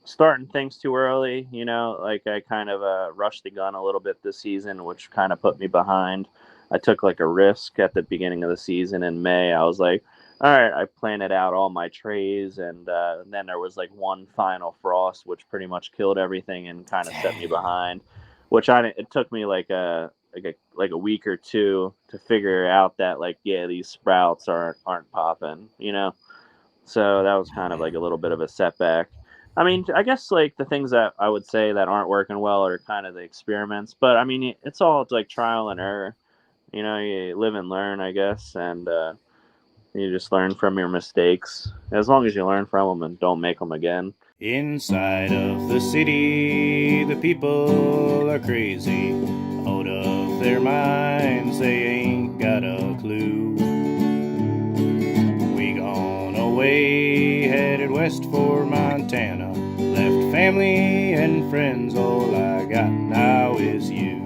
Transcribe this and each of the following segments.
starting things too early. Like I kind of rushed the gun a little bit this season, which kind of put me behind. I took like a risk at the beginning of the season in May. I was like, all right, I planted out all my trays, and then there was like one final frost, which pretty much killed everything and kind of set me Dang. behind. Which it took me like a week or two to figure out that like yeah these sprouts aren't popping. So that was Oh, kind of like man. a little bit of a setback. I mean, I guess like the things that I would say that aren't working well are kind of the experiments, but I mean, it's all like trial and error. You live and learn, I guess, and you just learn from your mistakes. As long as you learn from them and don't make them again. Inside of the city, the people are crazy. Out of their minds, they ain't got a clue. We gone away, headed west for Montana. Left family and friends, all I got now is you.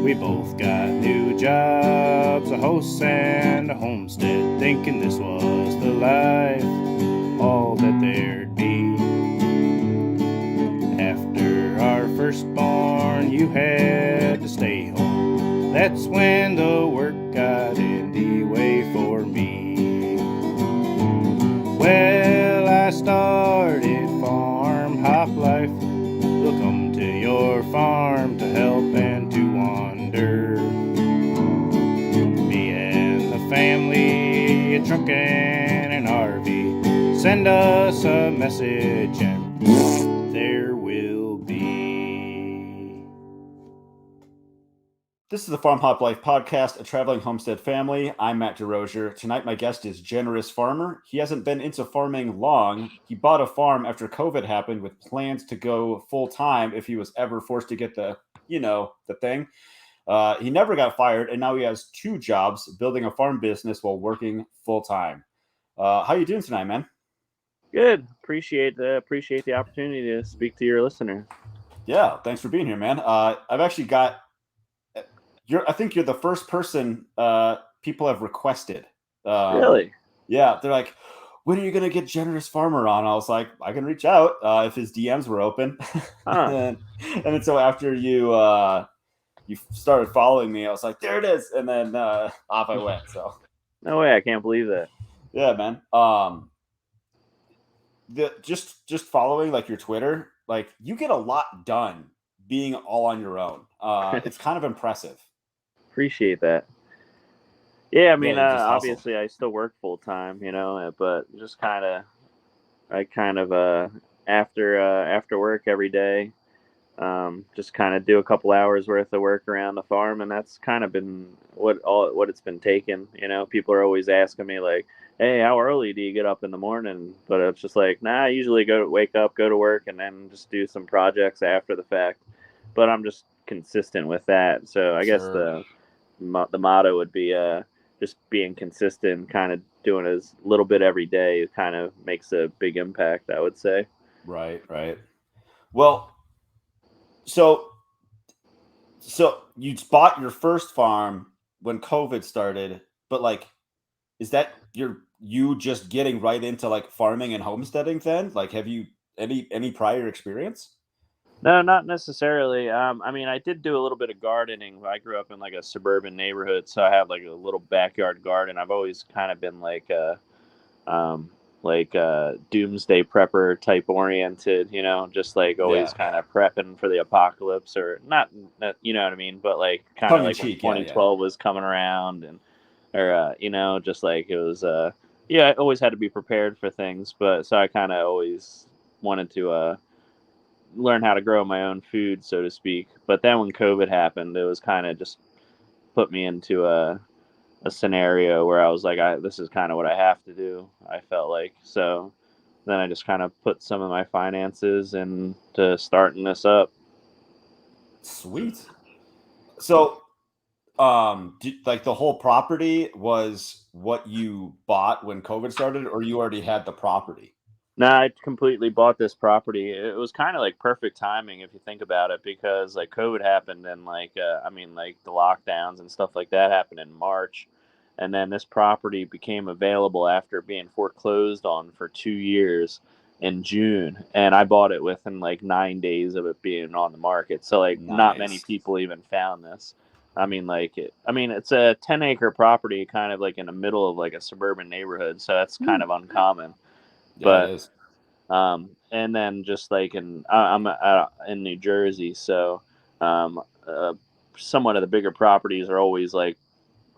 We both got new jobs, a house and a homestead, thinking this was the life, all that there'd be. After our firstborn, you had to stay home. That's when the work got in the way for me. Well, I started FarmHopLife. We'll come to your farm to help and to wander. Me and the family, a truck and an RV. Send us a message and there will be. This is the Farm Hop Life podcast, a traveling homestead family. I'm Matt DeRozier. Tonight, my guest is Generous Farmer. He hasn't been into farming long. He bought a farm after COVID happened with plans to go full time if he was ever forced to get the thing. He never got fired, and now he has two jobs, building a farm business while working full time. How you doing tonight, man? Good. Appreciate the opportunity to speak to your listener. Yeah, thanks for being here, man. I've actually got I think you're the first person people have requested. Um, Really? yeah, they're like, when are you gonna get Generous Farmer on? I was like, I can reach out if his DMs were open. Huh? And then so after you started following me, I was like, there it is, and then off I went. So No way! I can't believe that. yeah, man. Just following like your Twitter, like you get a lot done being all on your own. It's kind of impressive. Appreciate that. Yeah, I Yeah, mean, you just hustle. obviously, I still work full time, but just I kind of, after work every day, just kind of do a couple hours worth of work around the farm, and that's kind of been what it's been taking. People are always asking me like, "Hey, how early do you get up in the morning?" But it's just like, nah, I usually wake up, go to work, and then just do some projects after the fact. But I'm just consistent with that, so I guess Sure. the motto would be just being consistent, kind of doing as little bit every day, kind of makes a big impact, I would say. Right, right. Well, so so you bought your first farm when COVID started, but like, is that you just getting right into like farming and homesteading then? Like, have you any prior experience? No, not necessarily. I mean, I did do a little bit of gardening. I grew up in like a suburban neighborhood, so I have like a little backyard garden. I've always kind of been um, doomsday prepper type oriented. Just like always Yeah, kind of prepping for the apocalypse, or not, you know what I mean? But like kind of tongue in like when cheek. Yeah, yeah. 2012 was coming around, and or just like it was. Yeah, I always had to be prepared for things, but so I kind of always wanted to learn how to grow my own food, so to speak. But then when COVID happened, it was kind of just put me into a scenario where I was like, this is kind of what I have to do. I felt like so. Then I just kind of put some of my finances into starting this up. Sweet. So, like the whole property was what you bought when COVID started, or you already had the property? Now I completely bought this property. It was kind of like perfect timing if you think about it, because like COVID happened and like I mean like the lockdowns and stuff like that happened in March, and then this property became available after being foreclosed on for 2 years. in June, and I bought it within like 9 days of it being on the market. So like not many Nice. people even found this. I mean, it's a 10-acre property, kind of like in the middle of like a suburban neighborhood, so that's kind of uncommon. Yeah, it But is. and then just like I'm in New Jersey, so um, uh, somewhat of the bigger properties are always like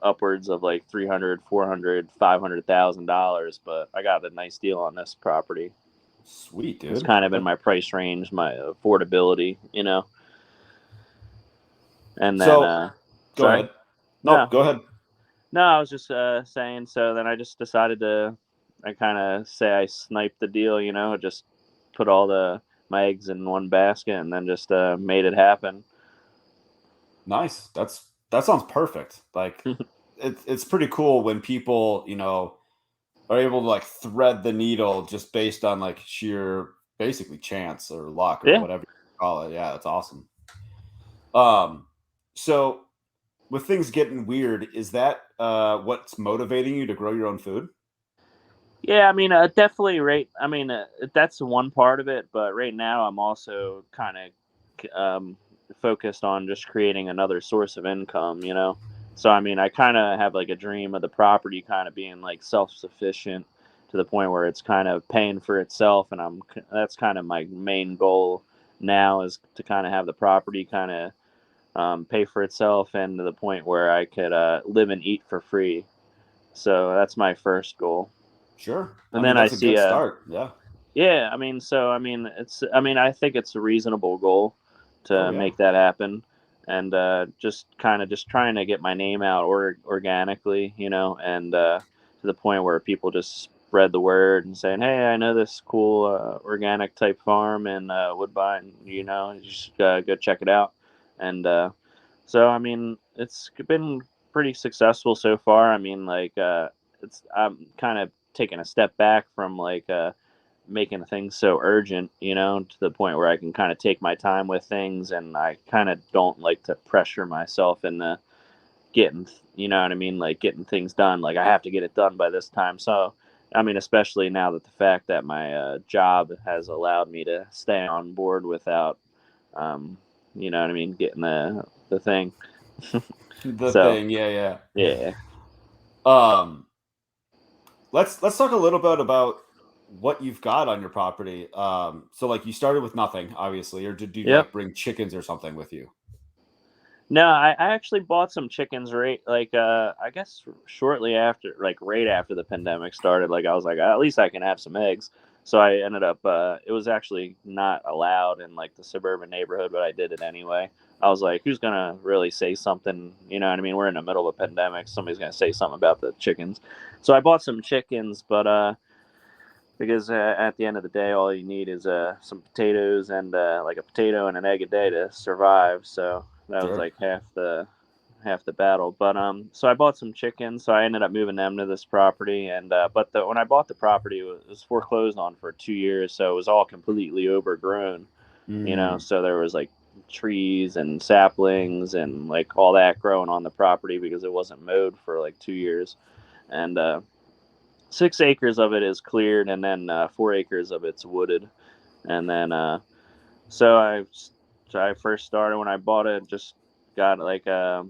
upwards of like 300, 400, $500,000. But I got a nice deal on this property. Sweet, It's dude. kind of in my price range, my affordability. And then, So go sorry, ahead. No, no, go ahead. no, I was just saying. So then I just decided to, I kind of say I sniped the deal, just put all my eggs in one basket and then just made it happen. Nice. That sounds perfect. Like it's pretty cool when people, are able to like thread the needle just based on like sheer basically chance or luck or Yeah. whatever you call it. Yeah, that's awesome. Um so with things getting weird, is that what's motivating you to grow your own food? Yeah, I mean, definitely. Right. I mean, that's one part of it, but right now I'm also kind of focused on just creating another source of income. So I mean, I kind of have like a dream of the property kind of being like self-sufficient to the point where it's kind of paying for itself, and that's kind of my main goal now is to kind of have the property kind of pay for itself, and to the point where I could live and eat for free. So that's my first goal. Sure. I And mean, then I that's a see good start. Yeah. yeah, I think it's a reasonable goal Oh to yeah. make that happen, and just kind of just trying to get my name out organically, and to the point where people just spread the word and saying, "Hey, I know this cool organic type farm in Woodbine. You should go check it out." And so, I mean, it's been pretty successful so far. I mean, like, I'm kind of taking a step back from like making things so urgent, to the point where I can kind of take my time with things, and I kind of don't like to pressure myself into getting, you know what I mean, like getting things done. Like I have to get it done by this time. So, I mean, especially now that the fact that my job has allowed me to stay on board without, um, you know what I mean, getting the thing. The So, thing. Yeah, yeah. yeah, Um let's talk a little bit about what you've got on your property. So like you started with nothing, obviously, or did you yep. like bring chickens or something with you? No, I actually bought some chickens right like I guess shortly after, like right after the pandemic started. Like I was like, at least I can have some eggs. So I ended up it was actually not allowed in like the suburban neighborhood, but I did it anyway. I was like, who's gonna really say something? You know what I mean? We're in the middle of a pandemic. Somebody's gonna say something about the chickens. So I bought some chickens, but because at the end of the day, all you need is some potatoes and like a potato and an egg a day to survive. So that was Sure. like half the battle. But so I bought some chickens. So I ended up moving them to this property, and when I bought the property, it was foreclosed on for 2 years, so it was all completely overgrown. Mm, So there was like trees and saplings and like all that growing on the property because it wasn't mowed for like 2 years, and 6 acres of it is cleared, and then 4 acres of it's wooded, and then so I first started when I bought it, just got like a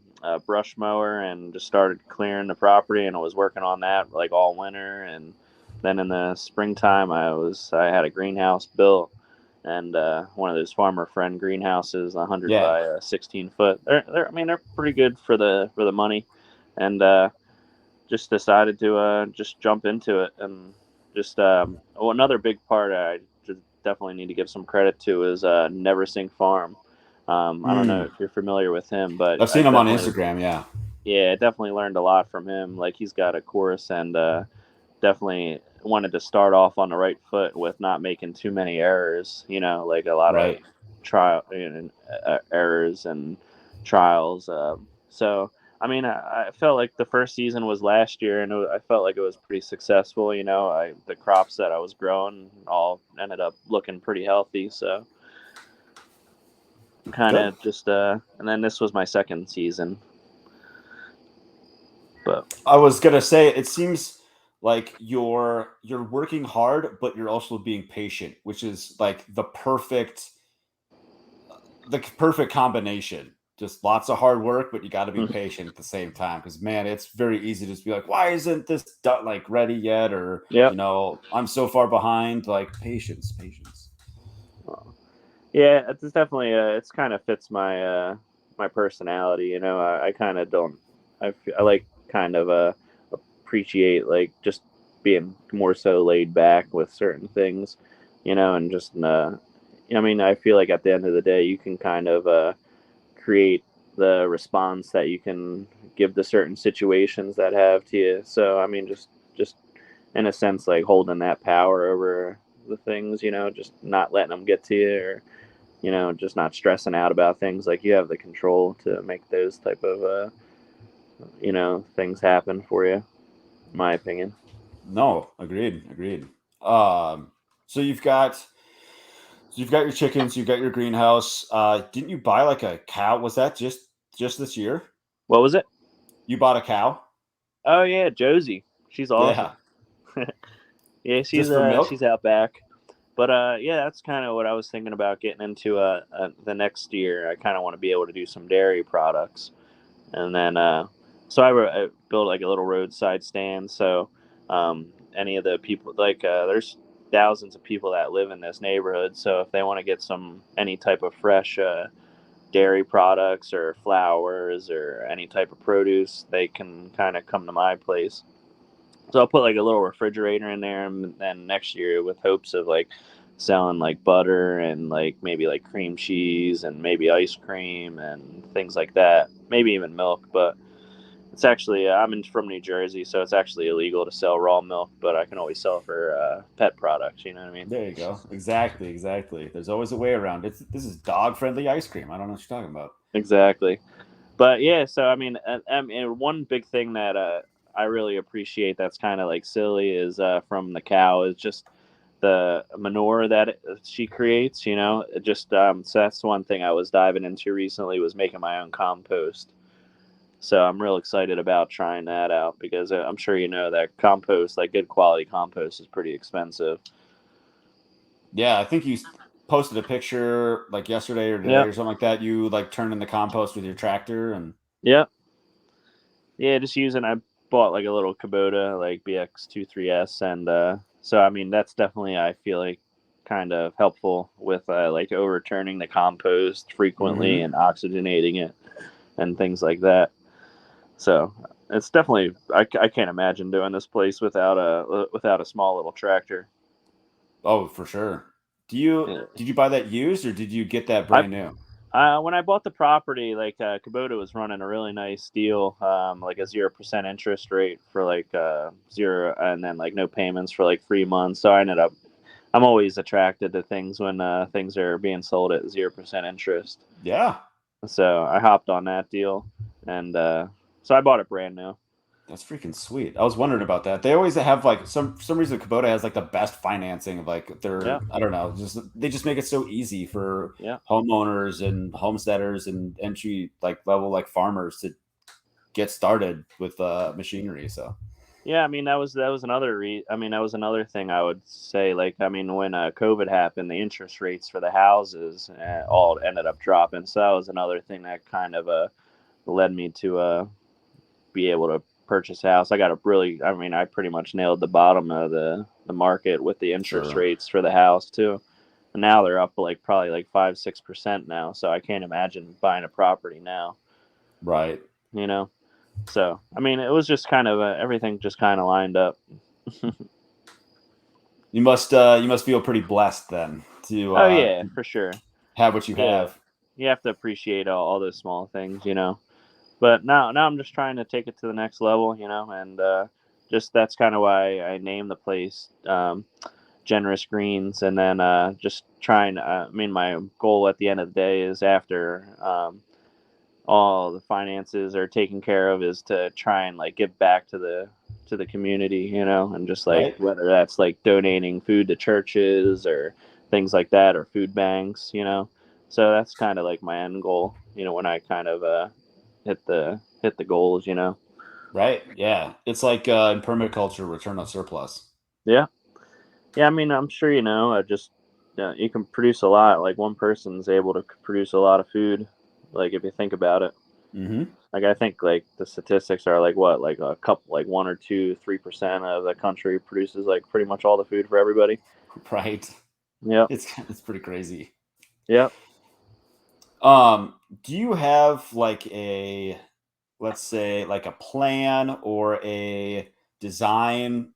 brush mower and just started clearing the property, and I was working on that like all winter, and then in the springtime I had a greenhouse built, and one of those farmer friend greenhouses, 100 yeah. by 16 foot. They're pretty good for the money, and just decided to just jump into it, and just another big part I just definitely need to give some credit to is Never Sink Farm. I don't know Mm. if you're familiar with him, but I've seen them on Instagram. Yeah. I definitely learned a lot from him. Like he's got a course, and definitely wanted to start off on the right foot with not making too many errors. Like a lot of Right. trial errors and trials. So I mean, I felt like the first season was last year, and I felt like it was pretty successful. The crops that I was growing all ended up looking pretty healthy. So kind Good. of just and then this was my second season, but I was gonna say it seems like you're working hard, but you're also being patient, which is like the perfect combination. Just lots of hard work, but you got to be patient at the same time. Because man, it's very easy to just be like, "Why isn't this done, like ready yet?" Or Yep. I'm so far behind. Like patience, patience. Yeah, it's definitely it's kind of fits my personality. I kind of don't. I like kind of appreciate like just being more so laid back with certain things, and just I mean, I feel like at the end of the day, you can kind of create the response that you can give to certain situations that have to you. So I mean, just in a sense, like holding that power over the things, just not letting them get to you, or just not stressing out about things. Like you have the control to make those type of things happen for you. In my opinion. No, agreed, agreed. Um, so you've got your chickens, you've got your greenhouse. Didn't you buy like a cow? Was that just this year? What was it? You bought a cow? Oh yeah, Josie. She's awesome. Yeah, Yeah, just for she's milk. out back. But yeah, that's kind of what I was thinking about getting into the next year. I kind of want to be able to do some dairy products, and then so I built like a little roadside stand. So any of the people like there's thousands of people that live in this neighborhood. So if they want to get any type of fresh dairy products or flowers or any type of produce, they can kind of come to my place. So I'll put like a little refrigerator in there, and then next year with hopes of like selling like butter and like maybe like cream cheese and maybe ice cream and things like that. Maybe even milk, but it's actually from New Jersey, so it's actually illegal to sell raw milk, but I can always sell it for pet products. You know what I mean? There you go. Exactly, exactly. There's always a way around. This is dog friendly ice cream. I don't know what you're talking about. Exactly. But yeah, so I mean, one big thing that I really appreciate that's kind of like silly is from the cow is just the manure that she creates. It just so that's one thing I was diving into recently was making my own compost. So I'm real excited about trying that out because I'm sure you know that compost, like good quality compost, is pretty expensive. Yeah, I think you posted a picture like yesterday or today Yep. or something like that. You like turned in the compost with your tractor and Yep. Yeah, just using. I bought like a little Kubota, like BX23S, and so I mean that's definitely I feel like kind of helpful with like overturning the compost frequently mm-hmm. and oxygenating it and things like that. So it's definitely I can't imagine doing this place without a small little tractor. Oh, for sure. Do you Yeah. did you buy that used or did you get that I brand new? When I bought the property, like Kubota was running a really nice deal, like a 0% interest rate for like zero, and then like no payments for like 3 months. So I ended up. I'm always attracted to things when things are being sold at 0% interest. Yeah. So I hopped on that deal, and so I bought it brand new. That's freaking sweet. I was wondering about that. They always have like for some reason Kubota has like the best financing of like Yeah, I don't know, just they just make it so easy for yeah, homeowners and homesteaders and entry like level like farmers to get started with machinery. So yeah. I mean that was another I mean that was another thing I would say. Like I mean when COVID happened, the interest rates for the houses all ended up dropping. So that was another thing that kind of led me to be able to purchase a house. I mean, I pretty much nailed the bottom of the market with the interest sure. rates for the house too. And now they're up like probably like 5-6% now. So I can't imagine buying a property now. Right. You know. So I mean, it was just kind of everything just kind of lined up. You must feel pretty blessed then to Oh yeah, for sure. have what you Yeah, have. you have to appreciate all those small things. But now I'm just trying to take it to the next level, and just that's kind of why I named the place Generous Greens, and then just trying. I mean, my goal at the end of the day is after all the finances are taken care of, is to try and like give back to the community, and just like Right. whether that's like donating food to churches or things like that or food banks. So that's kind of like my end goal, when I kind of hit the goals. Right. Yeah. It's like in permaculture, return on surplus. Yeah. Yeah, I mean, I'm sure you know, just you can produce a lot. Like one person's able to produce a lot of food. Like if you think about it, Mm-hmm. like I think like the statistics are like what, like a couple, like 1 or 2, 3% of the country produces like pretty much all the food for everybody. Right. Yep. It's pretty crazy. Yep. Do you have like a, let's say, like a plan or a design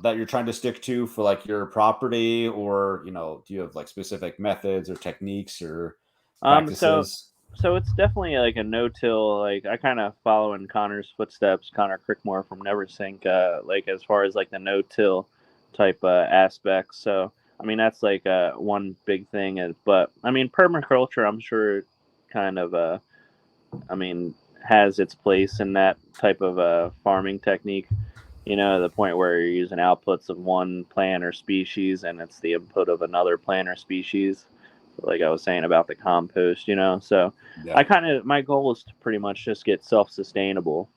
that you're trying to stick to for like your property, or do you have like specific methods or techniques or Um. So practices? so it's definitely like a no-till. Like I kind of follow in Connor's footsteps, Connor Crickmore from Neversink. Like as far as like the no-till type aspects. So I mean that's like one big thing. But I mean permaculture, I'm sure, kind of I mean has its place in that type of farming technique. You know, to the point where you're using outputs of one plant or species, and it's the input of another plant or species, like I was saying about the compost, you know. So Yeah. my goal is to pretty much just get self-sustainable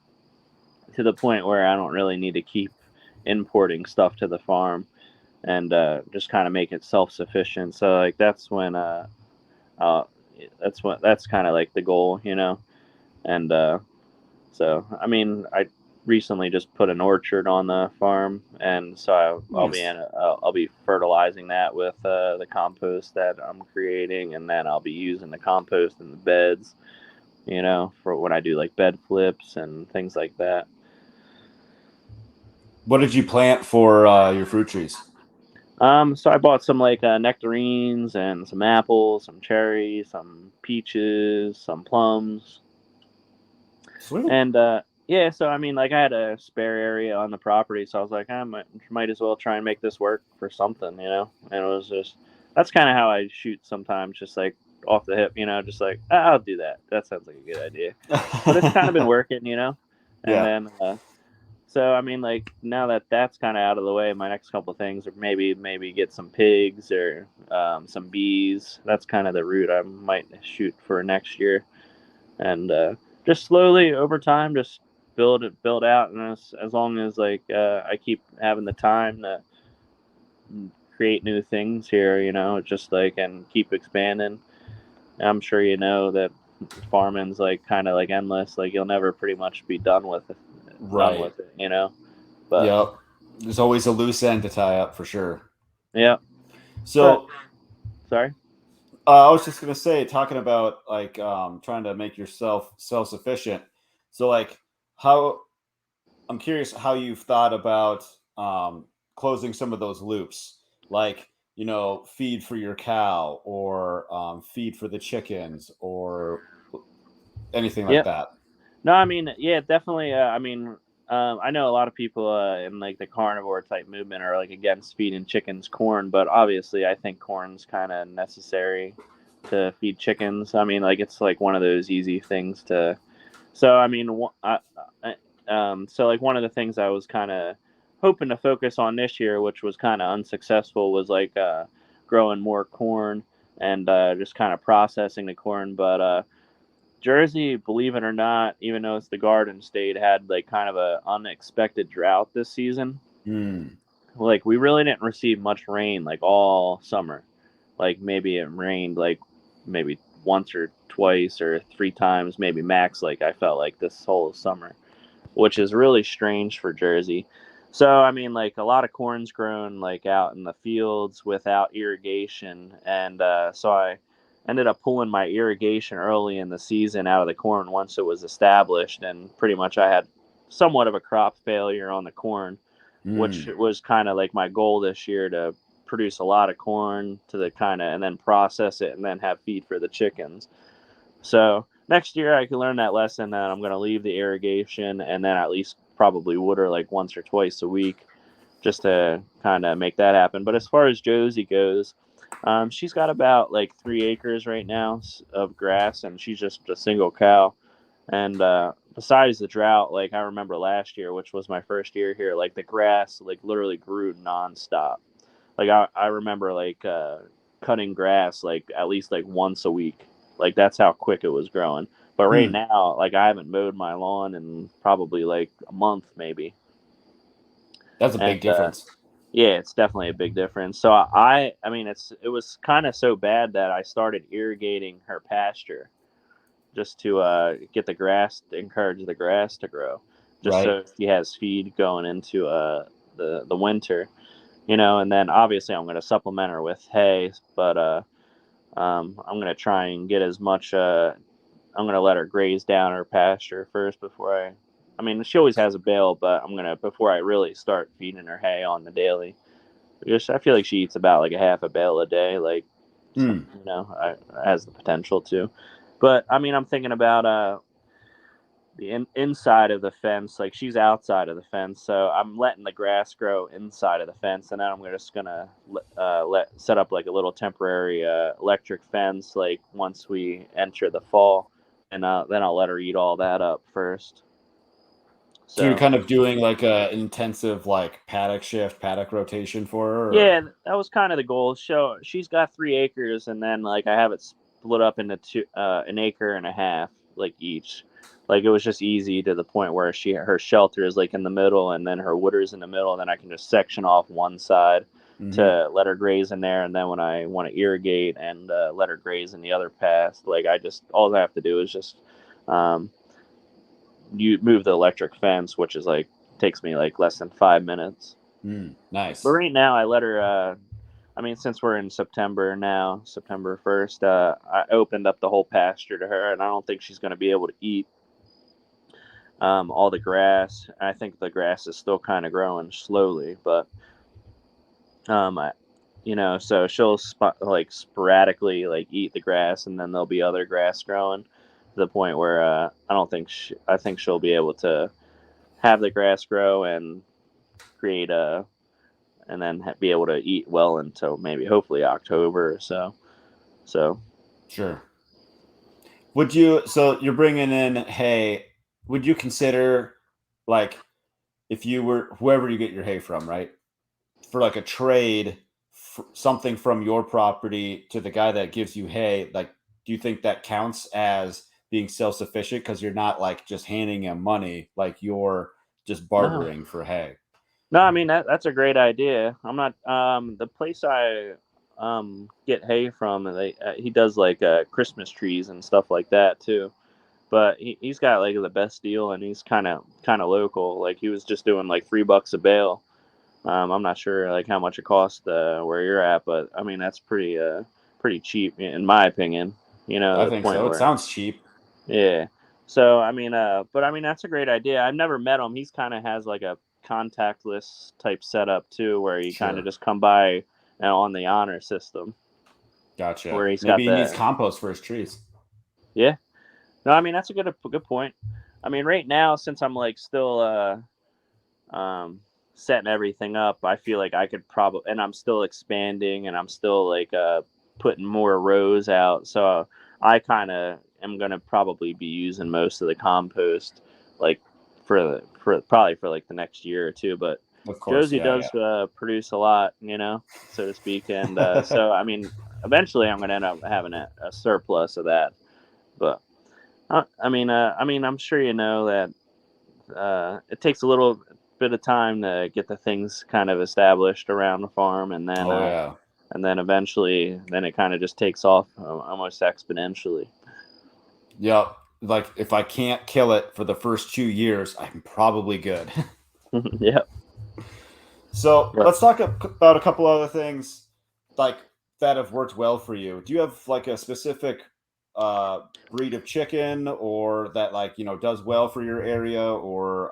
to the point where I don't really need to keep importing stuff to the farm, and just kind of make it self-sufficient. So like uh that's kind of like the goal, you know. And so I mean I recently just put an orchard on the farm, and so Nice. I'll be fertilizing that with the compost that I'm creating, and then I'll be using the compost in the beds, you know, for when I do like bed flips and things like that. What did you plant for your fruit trees? So I bought some like nectarines and some apples, some cherries, some peaches, some plums, Sweet. and yeah. So I mean, like I had a spare area on the property, so I was like, I might as well try and make this work for something, you know. And it was just that's kind of how I shoot sometimes, just like off the hip, you know, just like I'll do that. That sounds like a good idea. But it's kind of been working, you know. And Yeah. then so I mean, like now that that's kind of out of the way, my next couple of things are maybe get some pigs or some bees. That's kind of the route I might shoot for next year, and just slowly over time, just build out. And as long as like I keep having the time to create new things here, you know, just like and keep expanding. I'm sure you know that farming's like kind of like endless. Like you'll never pretty much be Right. it, you know. But Yep. There's always a loose end to tie up for sure. yeah, but So sorry. I was just gonna say, talking about like trying to make yourself self sufficient. So like, how I'm curious how you've thought about closing some of those loops, like feed for your cow or feed for the chickens or anything like Yeah. that. No, I mean, yeah, definitely. I know a lot of people in like the carnivore type movement are like against feeding chickens corn, but obviously, I think corn's kind of necessary to feed chickens. I mean, like it's like one of those easy things to. So I mean, so like one of the things I was kind of hoping to focus on this year, which was kind of unsuccessful, was like growing more corn and just kind of processing the corn, but. Jersey, believe it or not, even though it's the Garden State, had like kind of a unexpected drought this season. Mm, Like we really didn't receive much rain like all summer. Like maybe it rained like maybe once or twice or 3 times, maybe max. Like I felt like this whole summer, which is really strange for Jersey. So I mean, like a lot of corn's grown like out in the fields without irrigation, and so I ended up pulling my irrigation early in the season out of the corn once it was established, and pretty much I had somewhat of a crop failure on the corn, which mm. was kind of like my goal this year to produce a lot of corn to the kind of and then process it and then have feed for the chickens. So next year I can learn that lesson that I'm going to leave the irrigation and then at least probably water like once or twice a week just to kind of make that happen. But as far as Josie goes, she's got about like 3 acres right now of grass, and she's just a single cow. And besides the drought, like I remember last year, which was my first year here, like the grass like literally grew nonstop. Like I remember like cutting grass like at least like once a week. Like that's how quick it was growing. But right Hmm. now, like I haven't mowed my lawn in probably like a month, maybe. That's a big And difference. yeah, it's definitely a big difference. So I mean, it was kind of so bad that I started irrigating her pasture just to get the grass, to encourage the grass to grow, just Right. so she has feed going into the winter, you know. And then obviously I'm going to supplement her with hay, but I'm going to try and get as much. I'm going to let her graze down her pasture first before I. I mean, she always has a bale, but I'm gonna before I really start feeding her hay on the daily. Just I feel like she eats about like a half a bale a day, like some, Hmm. you know, has the potential to. But I mean, I'm thinking about the inside of the fence. Like she's outside of the fence, so I'm letting the grass grow inside of the fence, and then I'm just gonna let set up like a little temporary electric fence. Like once we enter the fall, and then I'll let her eat all that up first. So you're So kind of doing like a intensive like paddock shift, paddock rotation for her, or? yeah, that was kind of the goal. So she's got 3 acres, and then like I have it split up into an acre and a half, like each. Like it was just easy to the point where her shelter is like in the middle, and then her wooders in the middle, and then I can just section off one side Mhm. to let her graze in there, and then when I want to irrigate and let her graze in the other path, like I just all I have to do is just um, you move the electric fence, which is like takes me like less than 5 minutes. But Nice. right now, I let her. I mean, since we're in September now, September 1st, I opened up the whole pasture to her, and I don't think she's going to be able to eat all the grass. I think the grass is still kind of growing slowly, but I, you know, so she'll like sporadically like eat the grass, and then there'll be other grass growing to the point where I don't think I think she'll be able to have the grass grow and create a and then be able to eat well until maybe hopefully October or so. So Sure. Would you, so you're bringing in hay, would you consider like if you were whoever you get your hay from, right? For like a trade, something from your property to the guy that gives you hay, like do you think that counts as being self-sufficient because you're not like just handing him money, like you're just no, bartering for hay? no, I mean that's a great idea. I'm not the place I get hay from. He does like Christmas trees and stuff like that too. But he's got like the best deal, and he's kind of local. Like he was just doing like $3 a bale. I'm not sure like how much it costs where you're at, but I mean that's pretty cheap in my opinion. You know, I the think point so. It where sounds cheap. yeah. So I mean, but I mean that's a great idea. I've never met him. He's kind of has like a contactless type setup too, where you kind of Sure. just come by on the honor system, Gotcha. where he's got Maybe he needs the compost for his trees. yeah. No, I mean that's a good point. I mean right now since I'm like still setting everything up, I feel like I could probably, and I'm still expanding, and I'm still like putting more rows out. So I kind of am gonna probably be using most of the compost, like for probably for like the next year or two. But Of course. Josie Yeah. Yeah. does produce a lot, you know, so to speak, and so I mean, eventually I'm gonna end up having a surplus of that. But I mean, I'm sure you know that it takes a little bit of time to get the things kind of established around the farm, Oh, yeah. and then eventually, then it kind of just takes off almost exponentially. Yep. Like if I can't kill it for the first 2 years, I'm probably good. Yeah, So but let's talk about a couple other things like that have worked well for you. Do you have like a specific breed of chicken or that like does well for your area or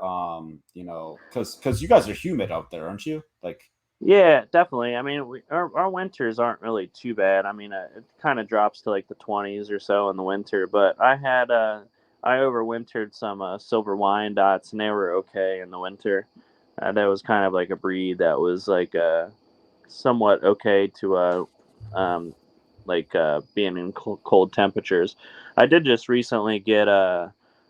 because you guys are humid out there, aren't you? Like yeah, definitely. I mean, our winters aren't really too bad. I mean, it kind of drops to like the 20s or so in the winter. But I overwintered some silver Wyandottes, and they were okay in the winter. That was kind of like a breed that was like somewhat okay to being in cold temperatures. I did just recently get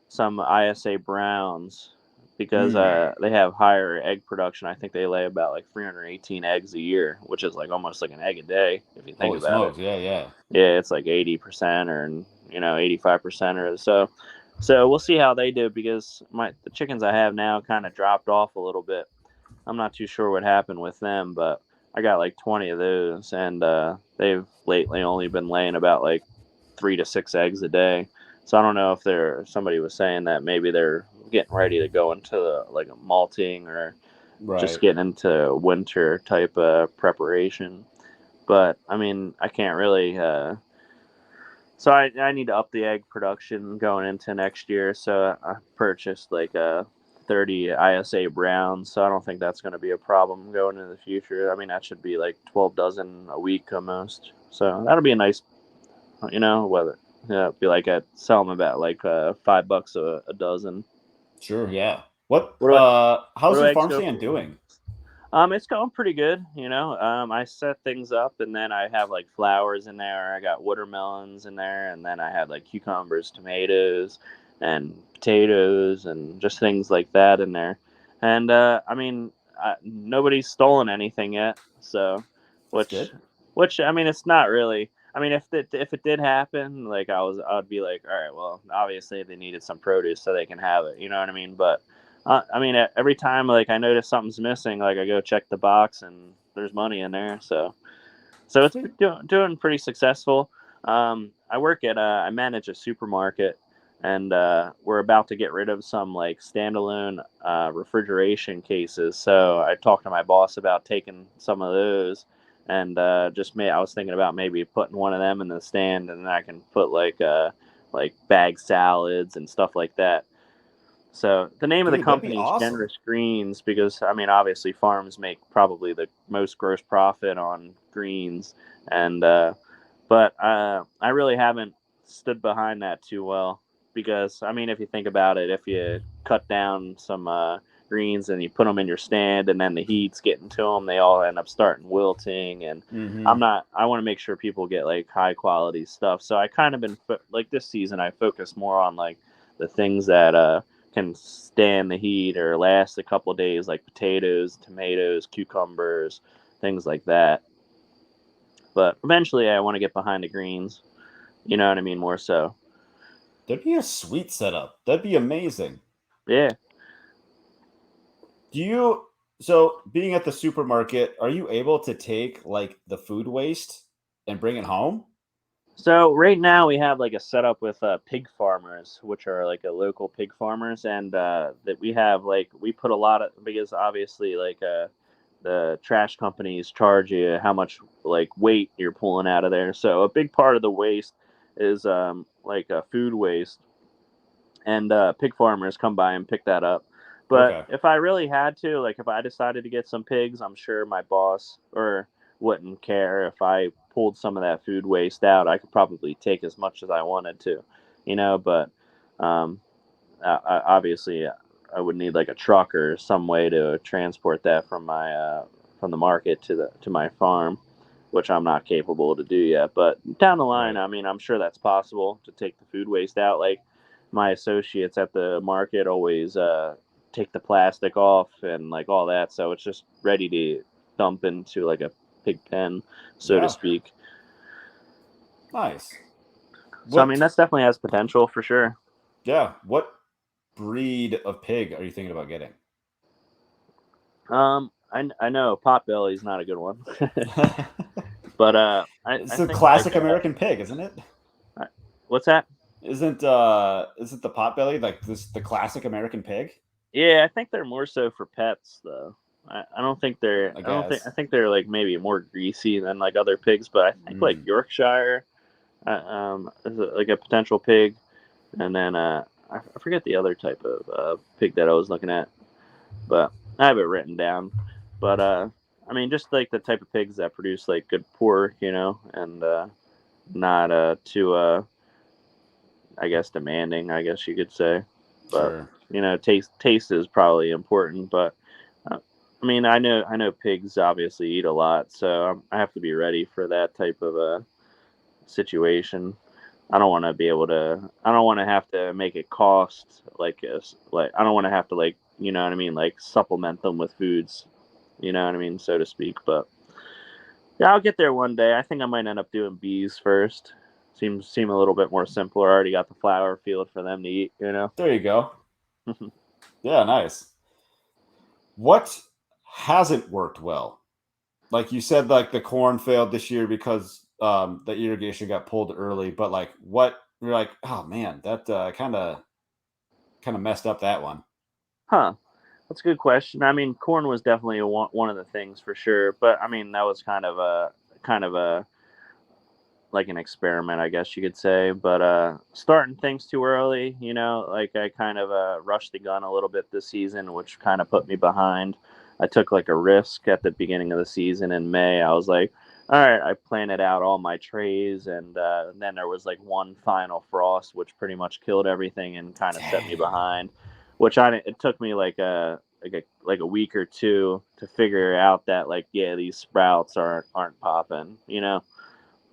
some ISA Browns because hmm, they have higher egg production. I think they lay about like 318 eggs a year, which is like almost like an egg a day if you think holy about it. smokes, yeah, yeah. Yeah, it's like 80% or 85% or so. So we'll see how they do because the chickens I have now kind of dropped off a little bit. I'm not too sure what happened with them, but I got like 20 of those, and they've lately only been laying about like 3 to 6 eggs a day. So I don't know if somebody was saying that maybe they're getting ready to go into like a malting or just Right. getting into winter type preparation. But I mean, I can't really. So I need to up the egg production going into next year. So I purchased like 30 ISA browns. So I don't think that's going to be a problem going into the future. I mean, that should be like 12 dozen a week almost. So that'll be a nice, whether be like at sell them about like $5 a dozen. Sure. Yeah. What? What do what How's do your eggs farm go stand for? doing? It's going pretty good. I set things up, and then I have like flowers in there. I got watermelons in there, and then I had like cucumbers, tomatoes, and potatoes, and just things like that in there. And I mean, nobody's stolen anything yet, so That's which, good. I mean, it's not really. I mean, if it did happen, like I'd be like, all right, well, obviously they needed some produce so they can have it. You know what I mean? But I mean, every time like I notice something's missing, like I go check the box and there's money in there. So it's Sweet. doing pretty successful. I manage a supermarket, and we're about to get rid of some like standalone refrigeration cases. So I talked to my boss about taking some of those, and I was thinking about maybe putting one of them in the stand, and then I can put like bag salads and stuff like that. So the name of the Dude, that'd be company is awesome. Generous Greens because I mean obviously farms make probably the most gross profit on greens, and but I really haven't stood behind that too well because I mean if you think about it, if you cut down some greens and you put them in your stand and then the heat's getting to them, they all end up starting wilting, and Mm-hmm. I'm not. I want to make sure people get like high quality stuff. So I kind of been like this season I focus more on like the things that can stand the heat or last a couple of days, like potatoes, tomatoes, cucumbers, things like that. But eventually, I want to get behind the greens. You know what I mean? More so. That'd be a sweet setup. That'd be amazing. Yeah. Do you so being at the supermarket, are you able to take like the food waste and bring it home? So right now we have like a setup with pig farmers, which are like a local pig farmers, and that we have like we put a lot of because obviously like the trash companies charge you how much like weight you're pulling out of there. So a big part of the waste is like food waste, and pig farmers come by and pick that up. But Okay. if I really had to, like if I decided to get some pigs, I'm sure my boss or wouldn't care if I pulled some of that food waste out. I could probably take as much as I wanted to. But um, obviously I would need like a truck or some way to transport that from the market to my farm, which I'm not capable to do yet. But down the line, Right. I mean, I'm sure that's possible to take the food waste out. Like my associates at the market always take the plastic off and like all that, so it's just ready to dump into like a pig pen, so to Yeah. speak. Nice. So I mean, What that's definitely has potential for sure. yeah, what breed of pig are you thinking about getting? I know Potbelly's not a good one, but It's I a think like classic American pig, isn't it? uh, what's that? Isn't the potbelly like this the classic American pig? Yeah, I think they're more so for pets though. I don't think they're. I I don't think. I guess. think they're like maybe more greasy than like other pigs. But I think like Mm, Yorkshire, is like a potential pig, and then I forget the other type of pig that I was looking at, but I have it written down. But I mean, just like the type of pigs that produce like good pork, and not too I guess demanding, I guess you could say. But sure. taste is probably important. But I mean, I know pigs obviously eat a lot, so I have to be ready for that type of a situation. I don't want to be able to. I don't want to have to make it cost like this. Like I don't want to have to like what I mean, like supplement them with foods. You know what I mean, so to speak. But yeah, I'll get there one day. I think I might end up doing bees first. seem a little bit more simpler. I already got the flower field for them to eat, you know. There you go. Yeah, nice. What hasn't worked well? Like you said, like the corn failed this year because the irrigation got pulled early. But like, what you're like, oh man, that kind of messed up that one. Huh. That's a good question. I mean, corn was definitely one of the things for sure, but I mean that was kind of a like an experiment, I guess you could say. But starting things too early, you know, like I kind of rushed the gun a little bit this season, which kind of put me behind. I took like a risk at the beginning of the season in May. I was like, all right, I planted out all my trays, and then there was like one final frost, which pretty much killed everything and kind of set me Dang. behind. Which it took me like a week or two to figure out that like yeah these sprouts aren't popping, you know.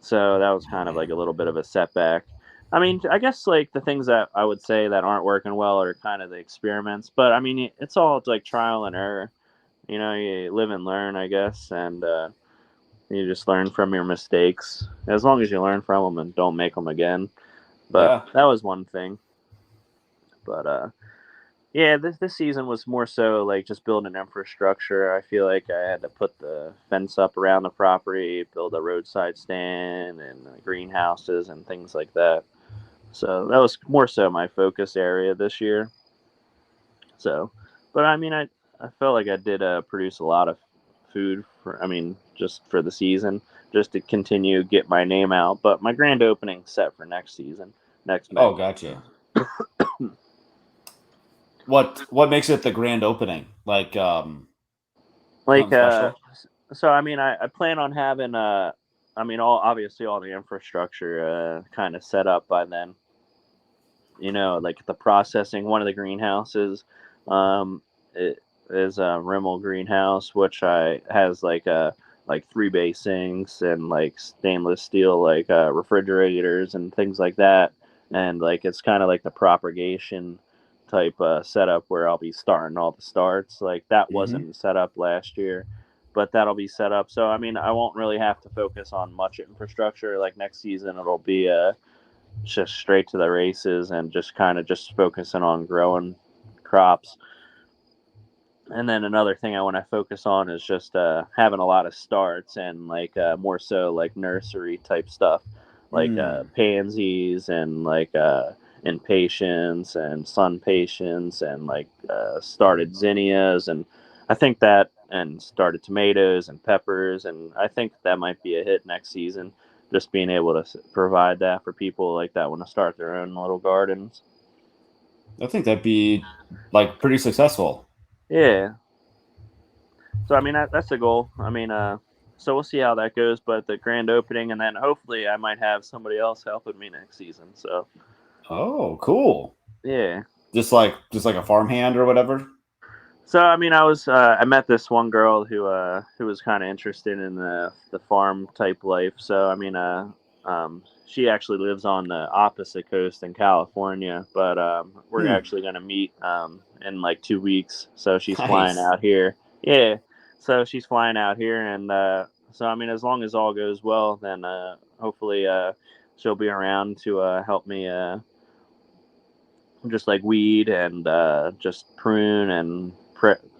So that was Oh kind of like man. a little bit of a setback. I mean, I guess like the things that I would say that aren't working well are kind of the experiments, but I mean, it's all like trial and error. You know, you live and learn, I guess, and you just learn from your mistakes. As long as you learn from them and don't make them again. But Yeah. that was one thing. But yeah, this season was more so like just building infrastructure. I feel like I had to put the fence up around the property, build a roadside stand and greenhouses and things like that. So that was more so my focus area this year. So, but I mean, I felt like I did produce a lot of food for. I mean, just for the season, just to continue get my name out. But my grand opening set for next season, next May. Oh, gotcha. What makes it the grand opening? Like Like something special? so I mean I plan on having I mean all obviously all the infrastructure kind of set up by then, you know, like the processing. One of the greenhouses, it is a Rimmel greenhouse, which I has like three bay sinks and like stainless steel like refrigerators and things like that. And like it's kind of like the propagation type setup where I'll be starting all the starts. Like that Mm-hmm. wasn't set up last year, but that'll be set up. So I mean, I won't really have to focus on much infrastructure. Like next season, it'll be just straight to the races and just kind of just focusing on growing crops. And then another thing I want to focus on is just having a lot of starts and like more so like nursery type stuff, like Mm. pansies and like impatiens and sun patience and like started zinnias and I think that and started tomatoes and peppers and I think that might be a hit next season. Just being able to provide that for people like that want to start their own little gardens. I think that'd be like pretty successful. Yeah, so I mean that's the goal. I mean, so we'll see how that goes. But the grand opening, and then hopefully I might have somebody else helping me next season. So Oh, cool. yeah. Just like a farmhand or whatever. So I mean, I met this one girl who was kind of interested in the farm type life. So I mean, she actually lives on the opposite coast in California, but we're Hmm. actually gonna meet in like 2 weeks. So she's flying Nice. out here. Yeah. So she's flying out here, and so I mean, as long as all goes well, then hopefully she'll be around to help me just like weed and just prune and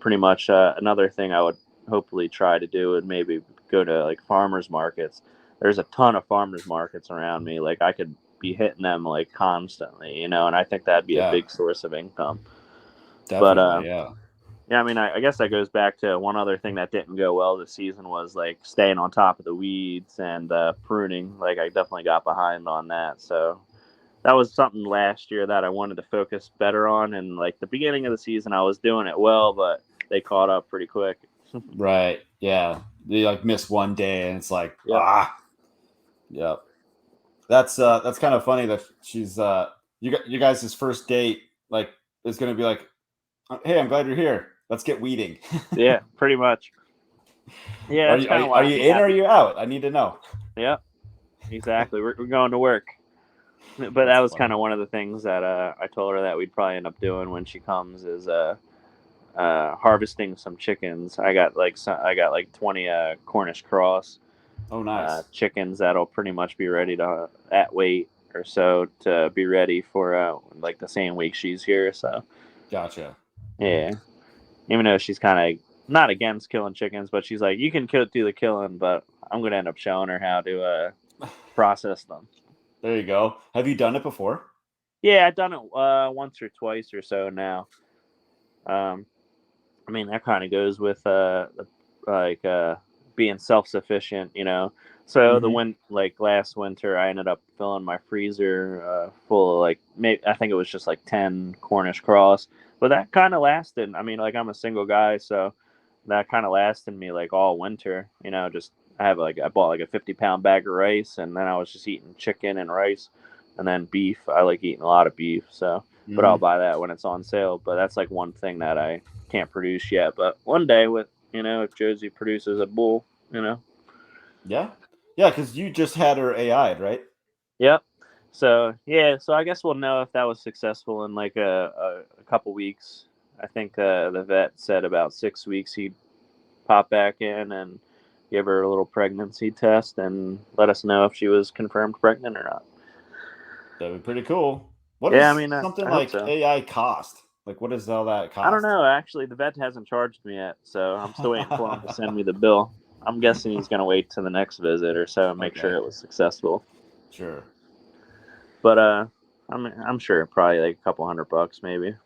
pretty much another thing I would hopefully try to do would maybe go to like farmers markets. There's a ton of farmers markets around me. Like I could be hitting them like constantly, you know, and I think that'd be a Yeah, big source of income. But definitely. Yeah. yeah, I mean, I guess that goes back to one other thing that didn't go well this season was like staying on top of the weeds and pruning. Like I definitely got behind on that. So that was something last year that I wanted to focus better on. And like the beginning of the season, I was doing it well, but they caught up pretty quick. Right. Yeah. They like miss one day and it's like, Yep. ah, yep. That's kind of funny that she's you got you guys' first date like is gonna be like, hey, I'm glad you're here. Let's get weeding. Yeah, pretty much. Yeah, are that's you are kind of you, are why I'd you be in or are happy. you out? I need to know. Yep, exactly. We're going to work. But that That's was kind funny. of one of the things that I told her that we'd probably end up doing when she comes is harvesting some chickens. I got like 20 Cornish cross Oh, nice. chickens that'll pretty much be ready to at weight or so to be ready for like the same week she's here. So Gotcha. yeah, even though she's kind of not against killing chickens, but she's like, you can do the killing, but I'm gonna end up showing her how to process them. There you go. Have you done it before? Yeah, I've done it once or twice or so now. Um, I mean, that kind of goes with like being self sufficient, you know. So Mm-hmm. like last winter, I ended up filling my freezer full of like maybe I think it was just like 10 Cornish cross, but that kind of lasted. I mean, like I'm a single guy, so that kind of lasted me like all winter. You know, just I bought like a 50 pound bag of rice, and then I was just eating chicken and rice, and then beef. I like eating a lot of beef, so but I'll Mm-hmm. buy that when it's on sale. But that's like one thing that I can't produce yet. But one day, with if Josie produces a bull, Yeah. Yeah, because you just had her AI'd, right? yep. So yeah, so I guess we'll know if that was successful in like a couple weeks. I think the vet said about 6 weeks he'd pop back in and give her a little pregnancy test and let us know if she was confirmed pregnant or not. That'd be pretty cool. What Yeah, I does mean, something I hope like so. AI cost? Like, what does all that I don't cost? know. Actually, the vet hasn't charged me yet, so I'm still waiting for him to send me the bill. I'm guessing he's going to wait to the next visit or so and make sure Okay, it was successful. sure. But I'm sure probably like a couple $100 maybe,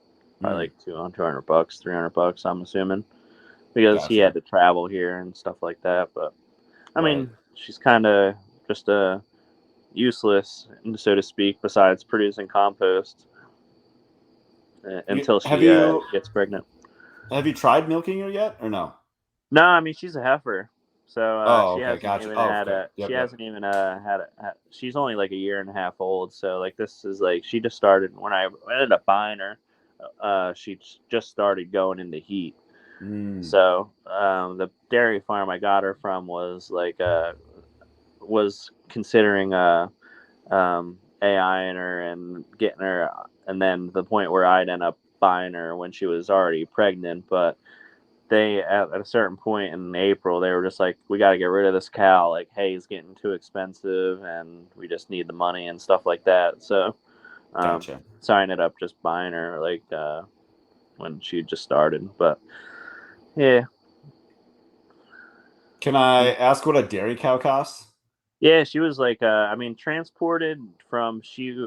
probably Mm, like $200, $300. I'm assuming because he gotcha. had to travel here and stuff like that. But I Right. mean, she's kind of just useless, so to speak, besides producing compost You until have she you gets pregnant. have you tried milking her yet, or no? No, I mean she's a heifer, so Oh, okay, gotcha. Oh, okay. she Yep, yep. hasn't even she's only like a year and a half old. So like this is like she just started when I ended up buying her. She just started going into heat. Mm, So the dairy farm I got her from was considering AI in her and getting her, and then the point where I'd end up buying her when she was already pregnant. But they at a certain point in April they were just like, we got to get rid of this cow. Like hay's getting too expensive, and we just need the money and stuff like that. So um, gotcha. so I ended up just buying her like when she just started. But yeah, Can I ask what a dairy cow costs? yeah, she was like, I mean, transported from she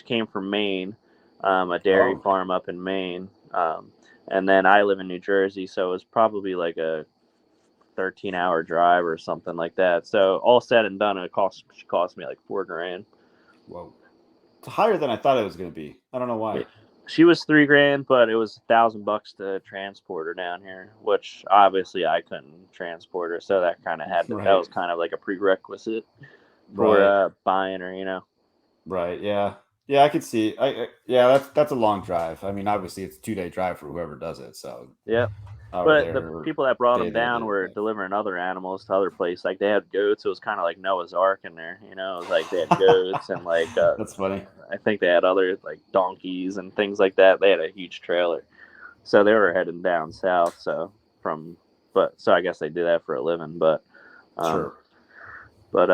came from Maine, a dairy Oh, farm up in Maine, and then I live in New Jersey, so it was probably like a 13-hour drive or something like that. So all said and done, she cost me like 4 grand. whoa. It's higher than I thought it was going to be. I don't know Yeah. why. She was 3 grand, but it was $1,000 to transport her down here, which obviously I couldn't transport her, so that kind of that Right. was kind of like a prerequisite for Right. buying her. Right. Yeah. Yeah, I could see. Yeah, that's a long drive. I mean, obviously it's a 2 day drive for whoever does it. So Yep. however But the their people that brought day them they down do. were But delivering other animals to other places. Like they had goats. It was kind of like Noah's Ark in there. It was like they had goats and like that's funny. I think they had other like donkeys and things like that. They had a huge trailer, so they were heading down south. From, so I guess they do that for a living. Um, Sure. but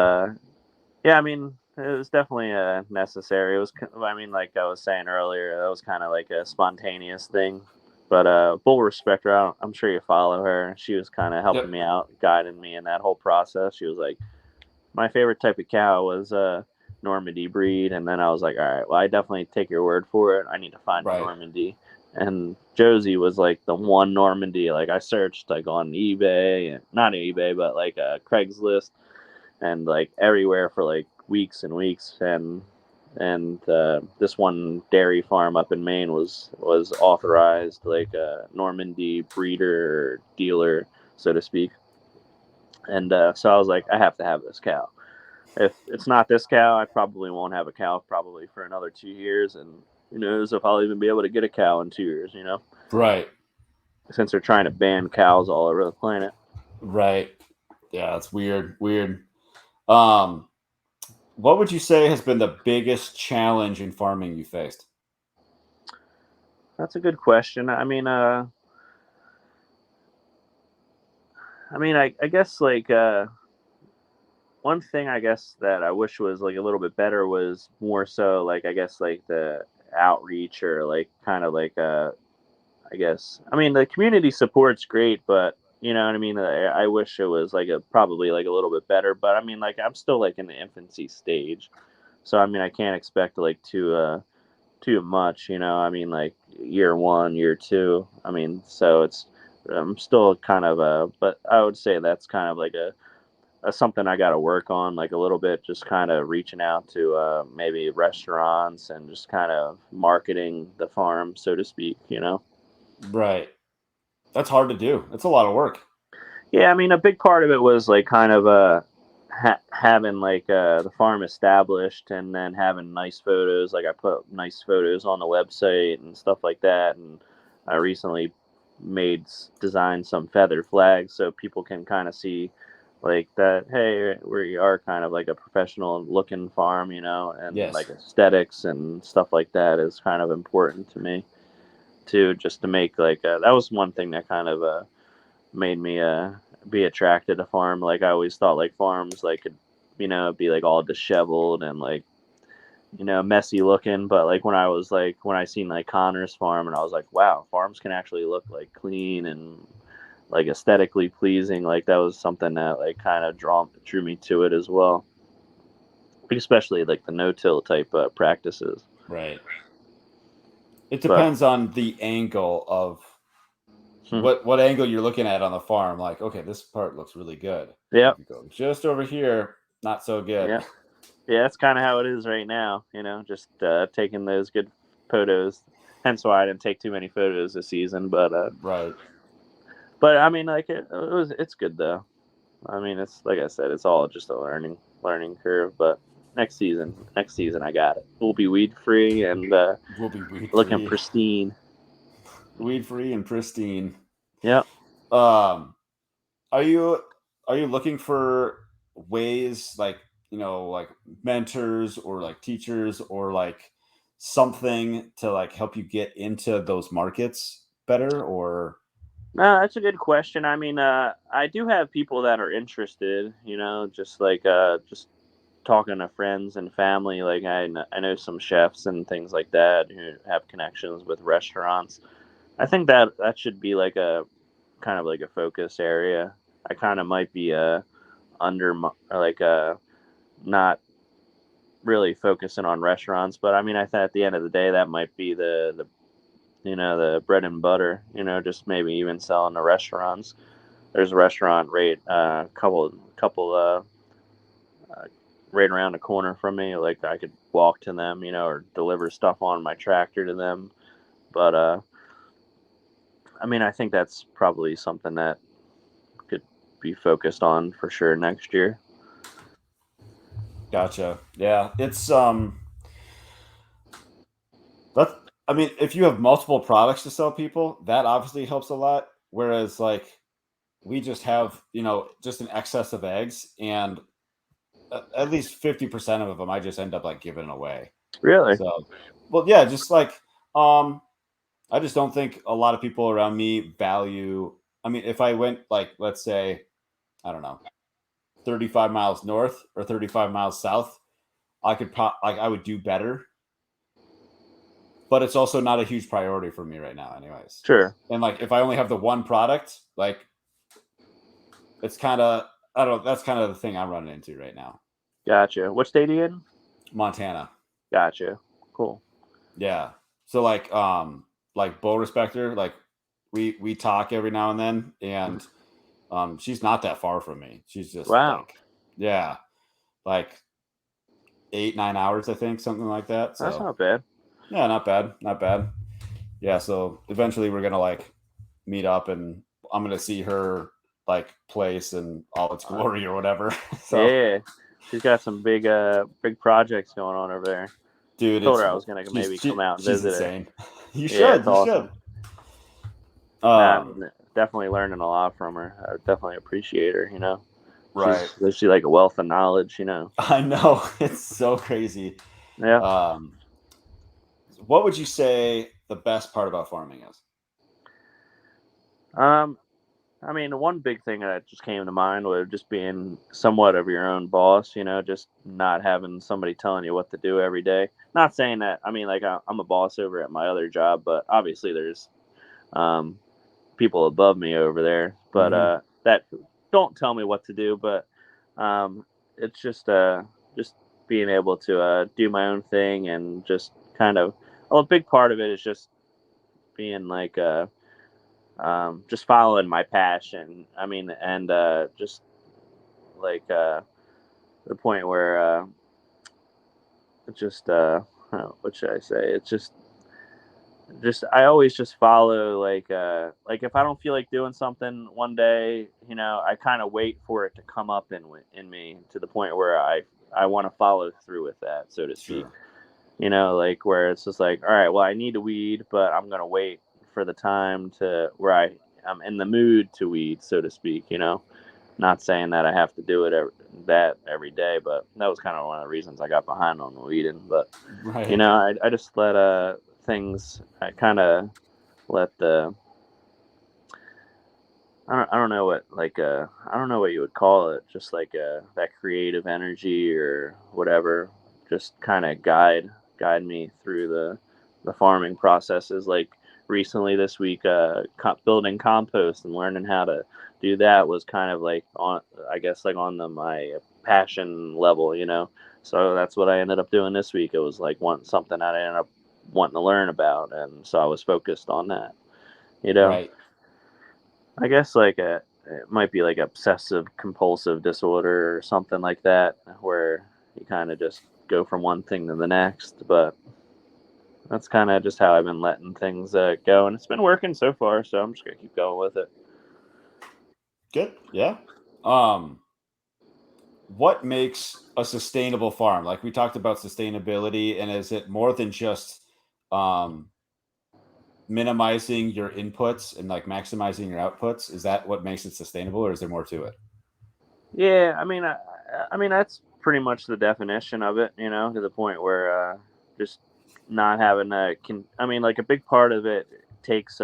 yeah, I mean, it was definitely necessary. It was, I mean, like I was saying earlier, that was kind of like a spontaneous thing. But Bull Respecter, I'm sure you follow her. She was kind of helping Yep. me out, guiding me in that whole process. She was like, my favorite type of cow was Normandy breed, and then I was like, all right, well, I definitely take your word for it. I need to find a Right. Normandy. And Josie was like the one Normandy. Like I searched like on eBay, and not eBay, but like Craigslist and like everywhere for like weeks and weeks. And this one dairy farm up in Maine was authorized like a Normandy breeder or dealer, so to speak. And so I was like, I have to have this cow. If it's not this cow, I probably won't have a cow probably for another 2 years, and who knows if I'll even be able to get a cow in 2 years. Right. Since they're trying to ban cows all over the planet. Right. Yeah, it's weird. Weird. Um, what would you say has been the biggest challenge in farming you faced? That's a good question. I guess like one thing I guess that I wish was like a little bit better was more so like I guess like the outreach or like kind of like I guess I mean the community support's great, but you know what I mean. I wish it was like a probably like a little bit better, but I mean like I'm still like in the infancy stage, so I mean I can't expect like too much, you know. I mean like year one, year two. I mean so it's I'm still kind of but I would say that's kind of like that's something I got to work on like a little bit, just kind of reaching out to maybe restaurants and just kind of marketing the farm, so to speak, you know? Right. That's hard to do. It's a lot of work. Yeah, I mean, a big part of it was like kind of having like the farm established and then having nice photos. Like I put nice photos on the website and stuff like that. And I recently designed some feather flags so people can kind of see like that. Hey, we are kind of like a professional looking farm, you know, and like Yes. aesthetics and stuff like that is kind of important to me too. Just to make like that was one thing that kind of made me be attracted to farm. Like I always thought like farms like could be like all disheveled and like messy looking, but like when I seen like Connor's farm and I was like, wow, farms can actually look like clean and like aesthetically pleasing. Like that was something that like kind of drew me to it as well, especially like the no-till type practices. Right. It But depends on the angle of hmm, what angle you're looking at on the farm. Like, okay, this part looks really good. yep, If you go just over here, not so good. yep. Yeah, that's kind of how it is right now. Just taking those good photos. Hence why I didn't take too many photos this season. Right. But I mean, like it's good though. I mean, it's like I said, it's all just a learning curve. But next season, I got it. We'll be weed free and We'll be weed looking free, pristine. weed free, and pristine. Yep. Um, are you looking for ways like like mentors or like teachers or like something to like help you get into those markets better or No, that's a good question. I mean, I do have people that are interested. Just like just talking to friends and family. Like I know some chefs and things like that who have connections with restaurants. I think that should be like a kind of like a focus area. I kind of might be like not really focusing on restaurants, but I mean I think at the end of the day that might be the bread and butter. Just maybe even selling to restaurants. There's a restaurant couple uh, right around the corner from me. Like I could walk to them, or deliver stuff on my tractor to them. But I mean, I think that's probably something that could be focused on for sure next year. gotcha. Yeah, it's that I mean, if you have multiple products to sell people, that obviously helps a lot. Whereas like we just have, just an excess of eggs and at least 50% of them I just end up like giving away. Really? So, well, yeah, just like um I just don't think a lot of people around me value. I mean, if I went like, let's say, I don't know, 35 miles north or 35 miles south, like I would do better. But it's also not a huge priority for me right now, anyways. Sure. And like, if I only have the one product, like it's kind of I don't know. That's kind of the thing I'm running into right now. Gotcha. What state are you in? Montana, Gotcha. Cool. yeah. So like Bull Respecter, like we talk every now and then, and she's not that far from me. She's just Wow. like, yeah, like 8 9 hours, I think, something like that. That's So not bad. yeah, not bad, not bad. Yeah, so eventually we're gonna like meet up, and I'm gonna see her like place and all its Uh, glory or whatever. So, yeah. She's got some big projects going on over there. dude, Told it's her I was gonna maybe come out and she's visit her. insane. You Yeah, should, it's you should. awesome. Nah, Um, I'm definitely learning a lot from her. I definitely appreciate her. right. She's like a wealth of knowledge. I know it's so crazy. Yeah. Um, what would you say the best part about farming is? Um, I mean, one big thing that just came to mind was just being somewhat of your own boss, just not having somebody telling you what to do every day. Not saying that, I mean, like, I'm a boss over at my other job, but obviously there's um, people above me over there, but Mm-hmm. that don't tell me what to do, but um, it's just being able to do my own thing and just kind of, well, a big part of it is just being like, just following my passion. I mean, and just like the point where just what should I say? It's just I always just follow like if I don't feel like doing something one day, I kind of wait for it to come up in me to the point where I want to follow through with that, so to speak. Sure. Like where it's just like, all right, well, I need to weed, but I'm gonna wait for the time to where I'm in the mood to weed, so to speak. Not saying that I have to do that every day, but that was kind of one of the reasons I got behind on weeding. But Right. I just let things. I kind of let the. I don't know what I don't know what you would call it. Just like that creative energy or whatever. Just kind of guide me through the farming processes. Like recently this week, building compost and learning how to do that was kind of like on, I guess, like on my passion level. So that's what I ended up doing this week. It was like something I ended up wanting to learn about, and so I was focused on that. You know, Right. I guess like it might be like obsessive compulsive disorder or something like that, where you kind of just go from one thing to the next. But that's kind of just how I've been letting things go, and it's been working so far. So I'm just gonna keep going with it. Good. Yeah. Um, what makes a sustainable farm? Like we talked about sustainability, and is it more than just um minimizing your inputs and like maximizing your outputs? Is that what makes it sustainable, or is there more to it? Yeah, I mean that's pretty much the definition of it. To the point where just not having I mean, like a big part of it takes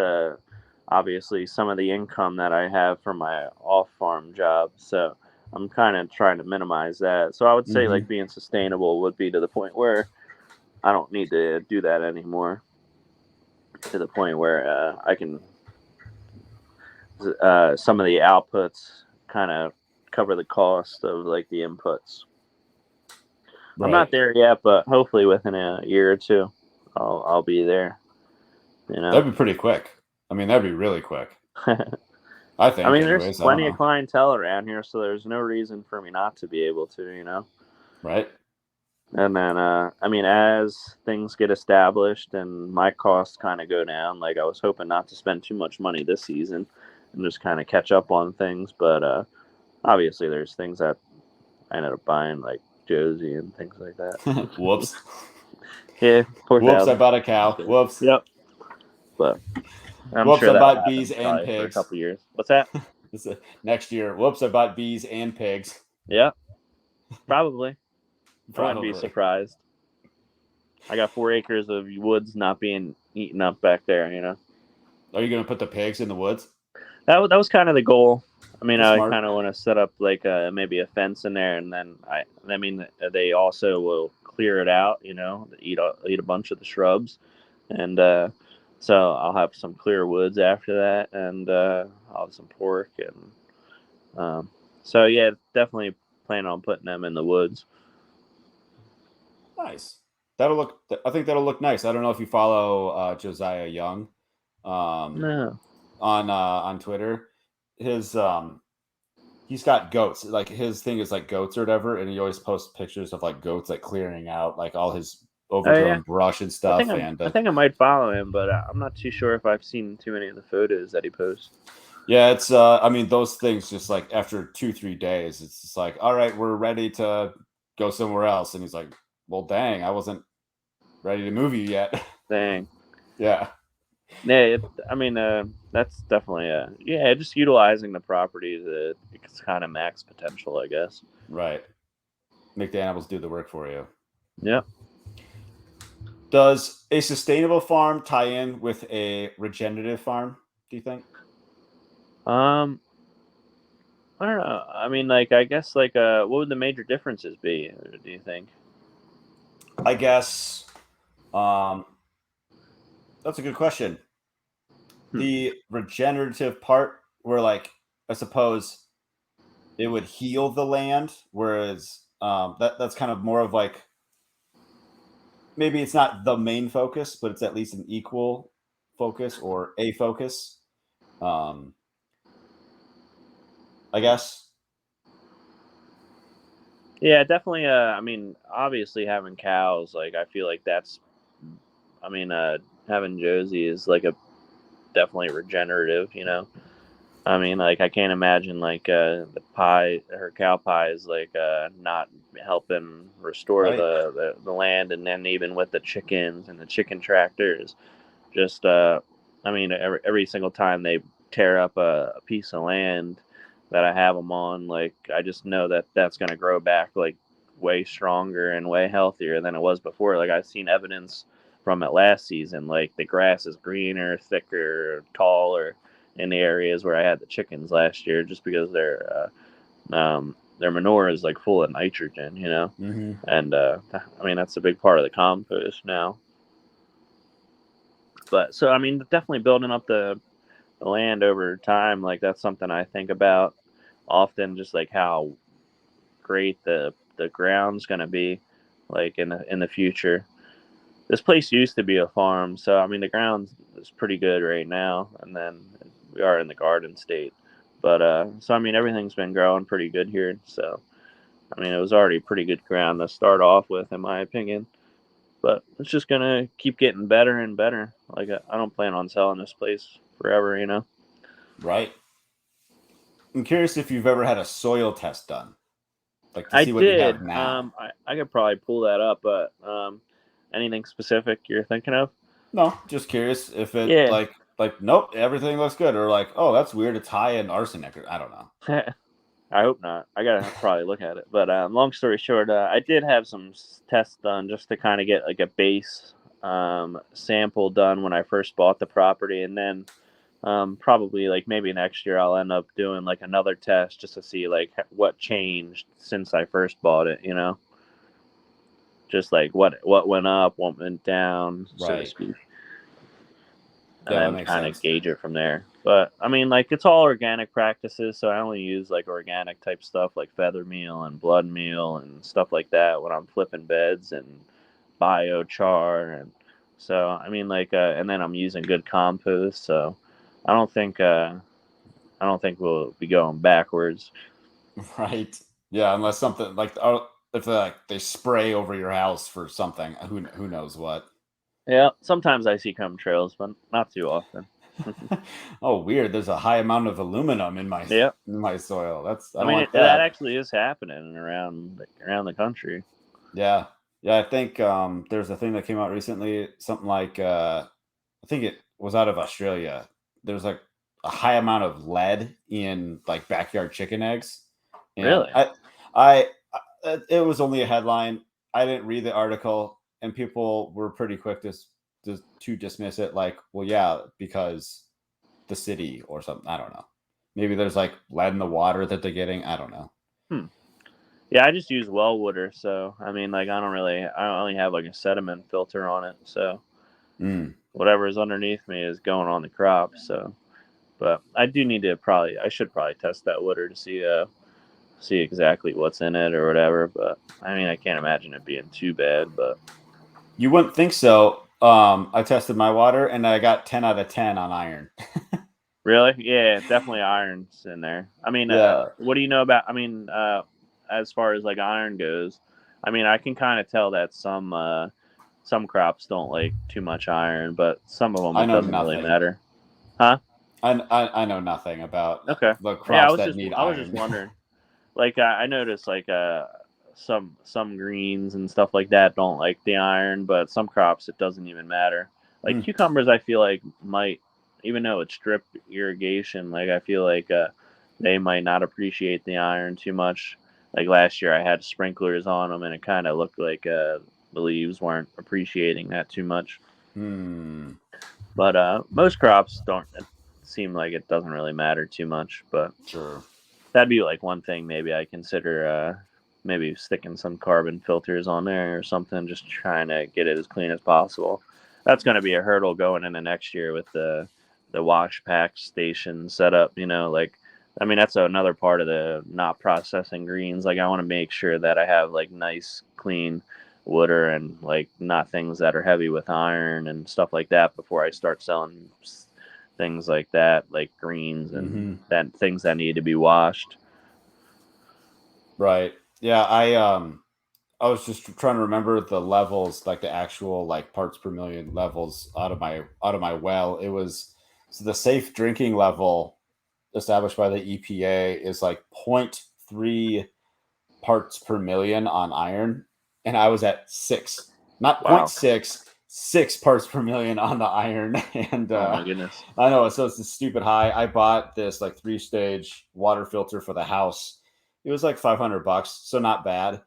obviously some of the income that I have from my off farm job. So I'm kind of trying to minimize that. So I would say like Mm-hmm. being sustainable would be to the point where I don't need to do that anymore. To the point where I can some of the outputs kind of cover the cost of like the inputs. I'm not Right. there yet, but hopefully within a year or two, I'll be there. You know, That'd be pretty quick. I mean, that'd be really quick. I I think, mean, there's anyways. I don't plenty of know. clientele around here, so there's no reason for me not to be able to. Right. And then, I mean, as things get established and my costs kind of go down, like I was hoping not to spend too much money this season and just kind of catch up on things. But obviously, there's things that I ended up buying, like Josie and things like that. Whoops. Yeah, four Whoops. I thousand. bought a cow. Whoops. Yep. But I'm Whoops. sure I that'll bought bees happen and probably for a pigs. couple years. What's that? Next year. Whoops. I bought bees and pigs. Yeah, probably. I wouldn't be Probably. surprised. I got 4 acres of woods not being eaten up back there. Are you going to put the pigs in the woods? That was kind of the goal. I mean, That's I smart. kind of want to set up like maybe a fence in there, and then I mean, they also will clear it out. Eat a bunch of the shrubs, and so I'll have some clear woods after that, and I'll have some pork, and so yeah, definitely plan on putting them in the woods. Nice. That'll look. I think that'll look nice. I don't know if you follow Josiah Young um, No, on Twitter. His he's got goats. Like his thing is like goats or whatever, and he always posts pictures of like goats like clearing out like all his oh yeah, overgrown brush and I think stuff. I'm. And I think I might follow him, but I'm not too sure if I've seen too many of the photos that he posts. yeah, it's I mean those things just like after 2-3 days, it's just like all right, we're ready to go somewhere else. And he's like, well, dang, I wasn't ready to move you yet. Dang. Yeah, Yeah, I mean, that's definitely yeah, just utilizing the property to its kind of max potential, I guess. right. Make the animals do the work for you. Yeah. Does a sustainable farm tie in with a regenerative farm? Do you think? I don't know. I mean, like, I guess, like, what would the major differences be? Do you think? I guess um, that's a good question. Hmm. The regenerative part, where like I suppose it would heal the land, whereas that's kind of more of like maybe it's not the main focus, but it's at least an equal focus or a focus. Um, I guess. Yeah, definitely. I mean, obviously having cows, like, I feel like that's. I mean, having Josie is like a definitely regenerative. I mean, like, I can't imagine like the pie, her cow pie is like not helping restore Right. the land, and then even with the chickens and the chicken tractors, just I mean, every single time they tear up a piece of land that I have them on, like, I just know that that's going to grow back like way stronger and way healthier than it was before. Like, I've seen evidence from it last season, like the grass is greener, thicker, taller in the areas where I had the chickens last year, just because their manure is like full of nitrogen, Mm-hmm. and I mean, that's a big part of the compost now. But so, I mean, definitely building up the land over time, like, that's something I think about often, just like how great the ground's going to be, like, in the future. This place used to be a farm, so I mean the ground is pretty good right now, and then we are in the garden state. But so I mean everything's been growing pretty good here, so I mean it was already pretty good ground to start off with, in my opinion. But it's just gonna keep getting better and better. Like, I don't plan on selling this place forever. Right. I'm curious if you've ever had a soil test done, like to I see what you did. have now. I could probably pull that up, but anything specific you're thinking of? No, just curious if it Yeah. like nope, everything looks good, or like oh that's weird, it's high in arsenic, or I don't know. I hope not. I gotta probably look at it. But long story short, I did have some tests done just to kind of get like a base sample done when I first bought the property, and then probably like maybe next year I'll end up doing like another test just to see like what changed since I first bought it. Just like what went up, what went down, so to Right. speak, and Yeah, that then makes kind of sense. gauge it from there. But I mean, like, it's all organic practices, so I only use like organic type stuff like feather meal and blood meal and stuff like that when I'm flipping beds, and biochar, and so I mean, like, and then I'm using good compost, so I don't think uh, I don't think we'll be going backwards. Right. Yeah, unless something like if they spray over your house for something, who knows what. Yeah, sometimes I see chemtrails, but not too often. Oh, weird. There's a high amount of aluminum Yeah, in my soil. I I don't mean like that that. actually is happening around the country. Yeah. Yeah, I think there's a thing that came out recently, something like I think it was out of Australia. There's like a high amount of lead in like backyard chicken eggs, and Really? it was only a headline. I didn't read the article, and people were pretty quick to dismiss it. Like, well, yeah, because the city or something. I don't know. Maybe there's like lead in the water that they're getting. I don't know. Hmm. Yeah, I just use well water, so I mean, like, I only have like a sediment filter on it, so Mm, whatever is underneath me is going on the crop. So, but I should probably test that water to see exactly what's in it or whatever. But I mean, I can't imagine it being too bad. But you wouldn't think so. I tested my water and I got 10 out of 10 on iron. really, yeah, definitely iron's in there. I mean, Yeah, what do you know about? I mean, as far as like iron goes, I mean, I can kind of tell that some crops don't like too much iron, but some of them I it know doesn't really nothing. matter, huh? I know nothing about Okay. the Yeah, crops that need I was just iron. wondering. Like, I noticed like some greens and stuff like that don't like the iron, but some crops it doesn't even matter. Like Hmm, cucumbers, I feel like might, even though it's drip irrigation, like, I feel like they might not appreciate the iron too much. Like last year, I had sprinklers on them, and it kind of looked like the leaves weren't appreciating that too much. hmm, But most crops don't. It seem like it doesn't really matter too much. But sure. that'd be like one thing maybe I consider maybe sticking some carbon filters on there or something, just trying to get it as clean as possible. That's going to be a hurdle going into next year with the wash pack station setup. Like I mean that's another part of the not processing greens. Like I want to make sure that I have like nice clean water and like not things that are heavy with iron and stuff like that before I start selling things like that, like greens and Mm-hmm. that things that need to be washed. Right. Yeah. I was just trying to remember the levels, like the actual like parts per million levels out of my well. It was so the safe drinking level established by the EPA is like 0.3 parts per million on iron, and I was at 6, not point Wow. 0.6, 6 parts per million on the iron. And Oh my goodness. I know, so it's a stupid high. I bought this like 3-stage water filter for the house. It was like $500, so not bad.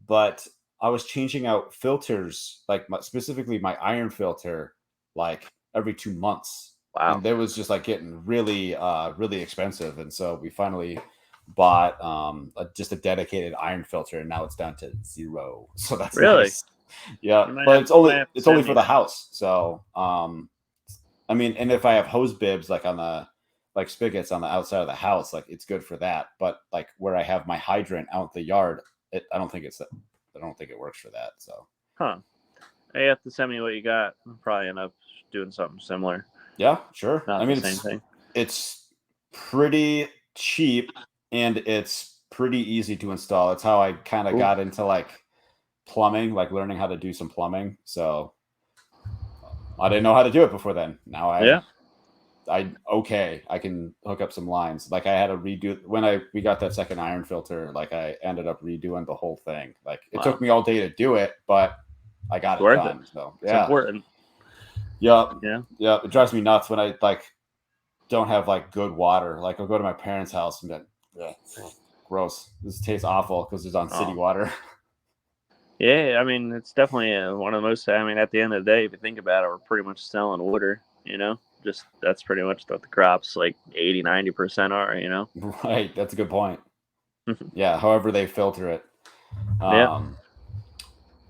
But I was changing out filters, like specifically my iron filter, like every 2 months, Wow. and it was just like getting really, really expensive. And so we finally bought just a dedicated iron filter, and now it's down to 0. So that's Really? nice. Yeah, You might but have it's you only might have to it's only send for me the that. house. So I mean, and if I have hose bibs like on the like spigots on the outside of the house, like it's good for that. But like where I have my hydrant out in the yard, I don't think it works for that. So Huh. You have to send me what you got. I'll probably end up doing something similar. yeah, sure. I Not the mean, same thing. it's pretty cheap, and it's pretty easy to install. It's how I kind of Cool. got into like plumbing, like learning how to do some plumbing. So I didn't know how to do it before then. Now Yeah. I can hook up some lines. Like I had to redo when I we got that second iron filter. Like I ended up redoing the whole thing. Like it took Wow. me all day to do it, but I It's got it worth it. done. So It's yeah, important. yep, Yeah. yep. It drives me nuts when I like don't have like good water. Like I'll go to my parents' house and be like, "Ugh, gross. This tastes awful because it's on city Oh. water." Yeah. I mean, it's definitely one of the most. I mean, at the end of the day, if you think about it, we're pretty much selling water. Just that's pretty much what the crops like 80-90% are. Right, that's a good point. Yeah, however they filter it. Yeah. Um,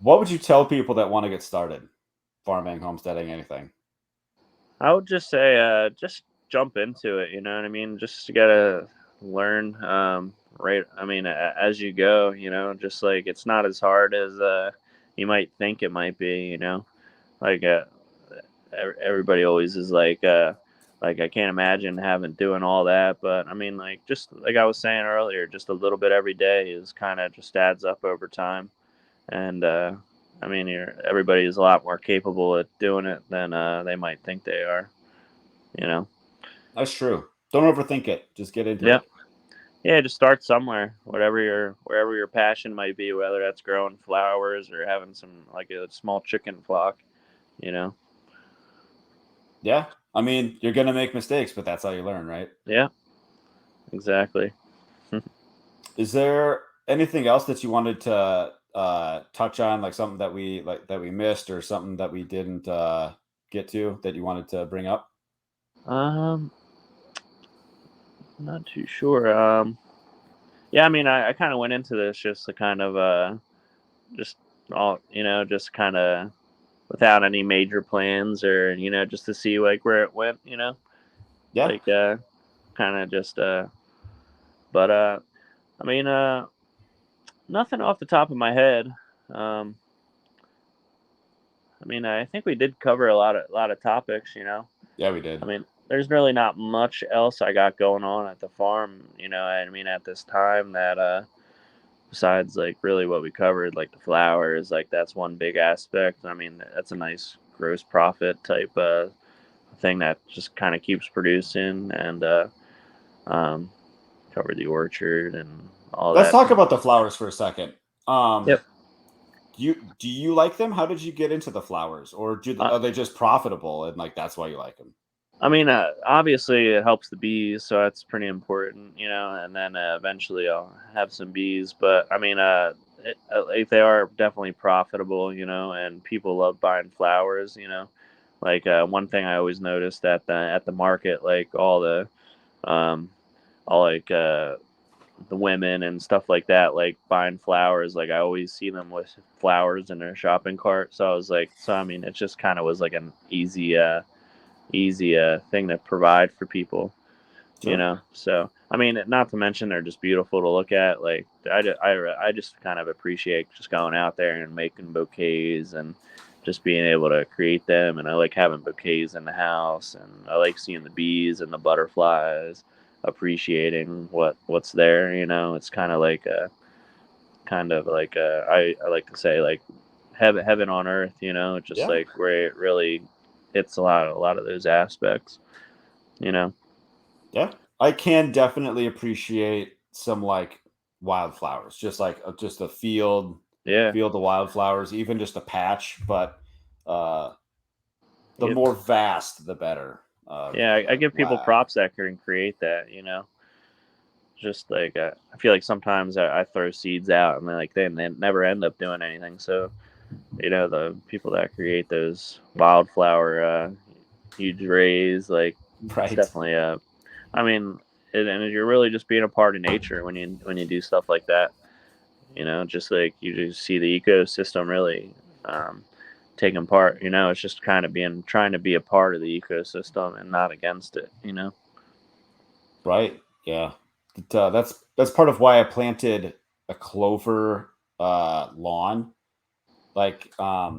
what would you tell people that want to get started farming, homesteading, anything? I would just say, just jump into it. You know what I mean? Just gotta learn, right? I mean, as you go. Just like it's not as hard as you might think it might be. Like everybody always is like I can't imagine having doing all that. But I mean, like just like I was saying earlier, just a little bit every day is kind of just adds up over time. And I mean, everybody is a lot more capable at doing it than they might think they are. You know. That's true. Don't overthink it. Just get into Yeah. it. Yeah, just start somewhere, wherever your passion might be, whether that's growing flowers or having some like a small chicken flock, you know. Yeah. I mean, you're going to make mistakes, but that's how you learn, right? Yeah, exactly. Is there anything else that you wanted to touch on, like something that we missed or something that we didn't get to that you wanted to bring up? um, not too sure. Yeah, I mean, I kind of went into this just to kind of just all just kind of without any major plans or just to see like where it went, Yeah. like kind of just but I mean nothing off the top of my head. Um, I mean, I think we did cover a lot of topics. Yeah, we I did. mean, there's really not much else I got going on at the farm. I mean, at this time that besides like really what we covered, like the flowers, like that's one big aspect. I mean, that's a nice gross profit type thing that just kind of keeps producing and um, cover the orchard and all Let's that. talk about the flowers for a second. Um, Yep. do you like them? How did you get into the flowers, or Uh, are they just profitable and like that's why you like them? I mean, obviously it helps the bees, so that's pretty important. And then eventually I'll have some bees. But I mean, like they are definitely profitable, and people love buying flowers. Like one thing I always noticed at the market, like um, all like the women and stuff like that, like buying flowers. Like I always see them with flowers in their shopping cart. So I was like, so I mean, it just kind of was like an easy thing to provide for people, you Sure. know. So I mean, not to mention they're just beautiful to look at. Like I just kind of appreciate just going out there and making bouquets and just being able to create them. And I like having bouquets in the house, and I like seeing the bees and the butterflies, appreciating what's there. You know, it's kind of like I like to say like heaven on earth. You know, just Yeah. like where it really hits a lot of those aspects. You know. Yeah. I can definitely appreciate some like wildflowers, just like just a Yeah. field of wildflowers, even just a patch, but uh the Yep. more vast the better Yeah, I give people wow. props that can create that. You know, just like I feel like sometimes I throw seeds out and they never end up doing anything. So you know, the people that create those wildflower huge rays, like it's Right. definitely I mean, and you're really just being a part of nature when you do stuff like that. You know, just like you just see the ecosystem really um, taking part. You know, it's just kind of being trying to be a part of the ecosystem and not against it. You know. Right. Yeah. That's part of why I planted a clover lawn. Like I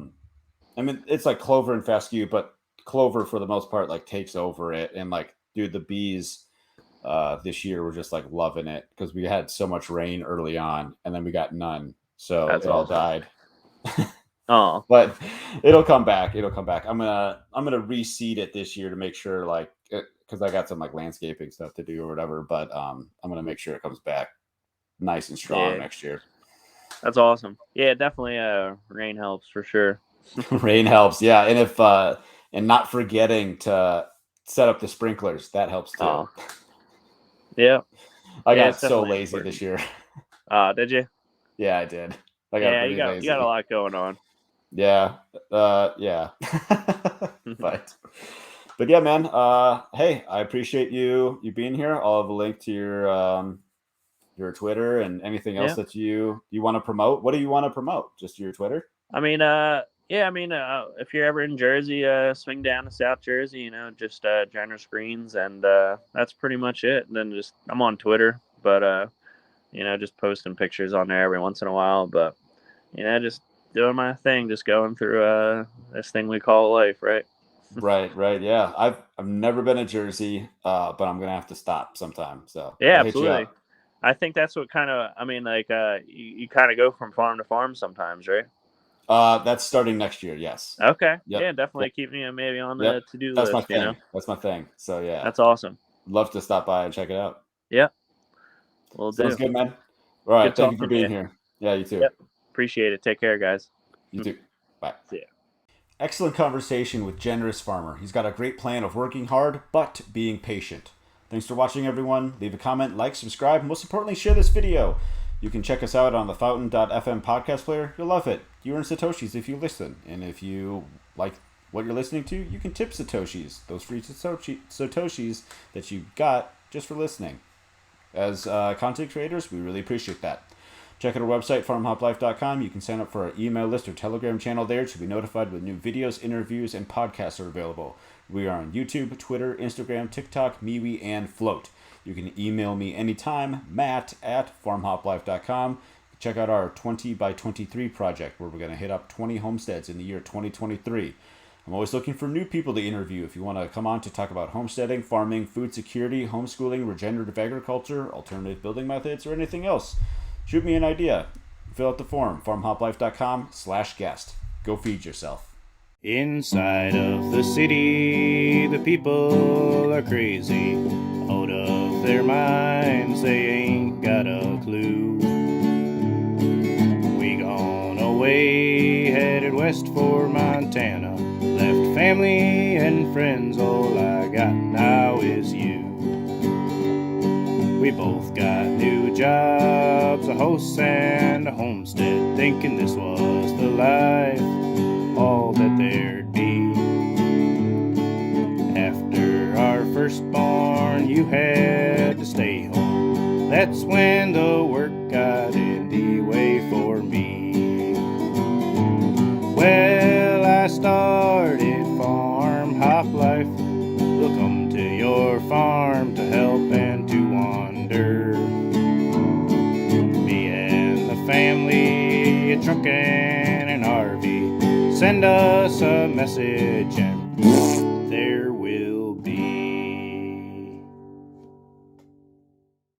mean it's like clover and fescue, but clover for the most part like takes over it. And like dude, the bees this year were just like loving it because we had so much rain early on and then we got none. So That's it all awesome. died. Oh, But it'll come back. It'll come back. I'm gonna reseed it this year to make sure like because I got some like landscaping stuff to do or whatever. But I'm gonna make sure it comes back nice and strong yeah, next year. that's awesome. Yeah, definitely. Rain helps for sure. Rain helps, yeah, and if and not forgetting to set up the sprinklers that helps too. Oh, yeah, I yeah, it's got so definitely lazy this important. year. Did you? Yeah, I did. I got Yeah, really you got a lazy. lot going on. Yeah, yeah. but but yeah, man. Hey, I appreciate you being here. I'll have a link to your Twitter and anything else Yeah, that you want to promote. What do you want to promote? Just your Twitter? I mean, yeah, I mean, if you're ever in Jersey, swing down to South Jersey. You know, just Generous Greens, and that's pretty much it. And then just I'm on Twitter, but you know, just posting pictures on there every once in a while. But you know, just doing my thing, just going through this thing we call life, right? Right, right. Yeah, I've never been to Jersey, but I'm gonna have to stop sometime. So Yeah, I'll hit you absolutely. up. I think that's what kind of I mean, like you kind of go from farm to farm sometimes, right? That's starting next year. Yes. Okay. Yep. Yeah, Yep. definitely keep me maybe on Yep. the to do That's my list. You know, thing. That's my thing. So yeah, that's awesome. love to stop by and check it out. Yeah, we'll Sounds do. good, man. All Good right. Thank you for talking to being you. here. Yeah, you too. Yep. Appreciate it. Take care, guys. You too. Bye. See ya. Excellent conversation with Generous Farmer. He's got a great plan of working hard, but being patient. Thanks for watching, everyone. Leave a comment, like, subscribe, and most importantly, share this video. You can check us out on the Fountain.fm podcast player. You'll love it. You earn Satoshis if you listen. And if you like what you're listening to, you can tip Satoshis, those free Satoshis that you got just for listening. As content creators, we really appreciate that. Check out our website, farmhoplife.com. You can sign up for our email list or Telegram channel there to be notified when new videos, interviews, and podcasts are available. We are on YouTube, Twitter, Instagram, TikTok, MeWe, and Float. You can email me anytime, matt@farmhoplife.com. Check out our 20 by 23 project, where we're going to hit up 20 homesteads in the year 2023. I'm always looking for new people to interview. If you want to come on to talk about homesteading, farming, food security, homeschooling, regenerative agriculture, alternative building methods, or anything else, shoot me an idea. Fill out the form, farmhoplife.com/guest. Go feed yourself. Inside of the city, the people are crazy, out of their minds, they ain't got a clue. We gone away, headed west for Montana, left family and friends, all I got now is you. We both got new jobs, a house and a homestead, thinking this was the life, all that there'd be. After our firstborn, you had to stay home. That's That's when the work got in the way for me. Well, I started FarmHopLife. We'll come to your farm to help and to wander. Me and the family, a truck and an RV. Send us a message and there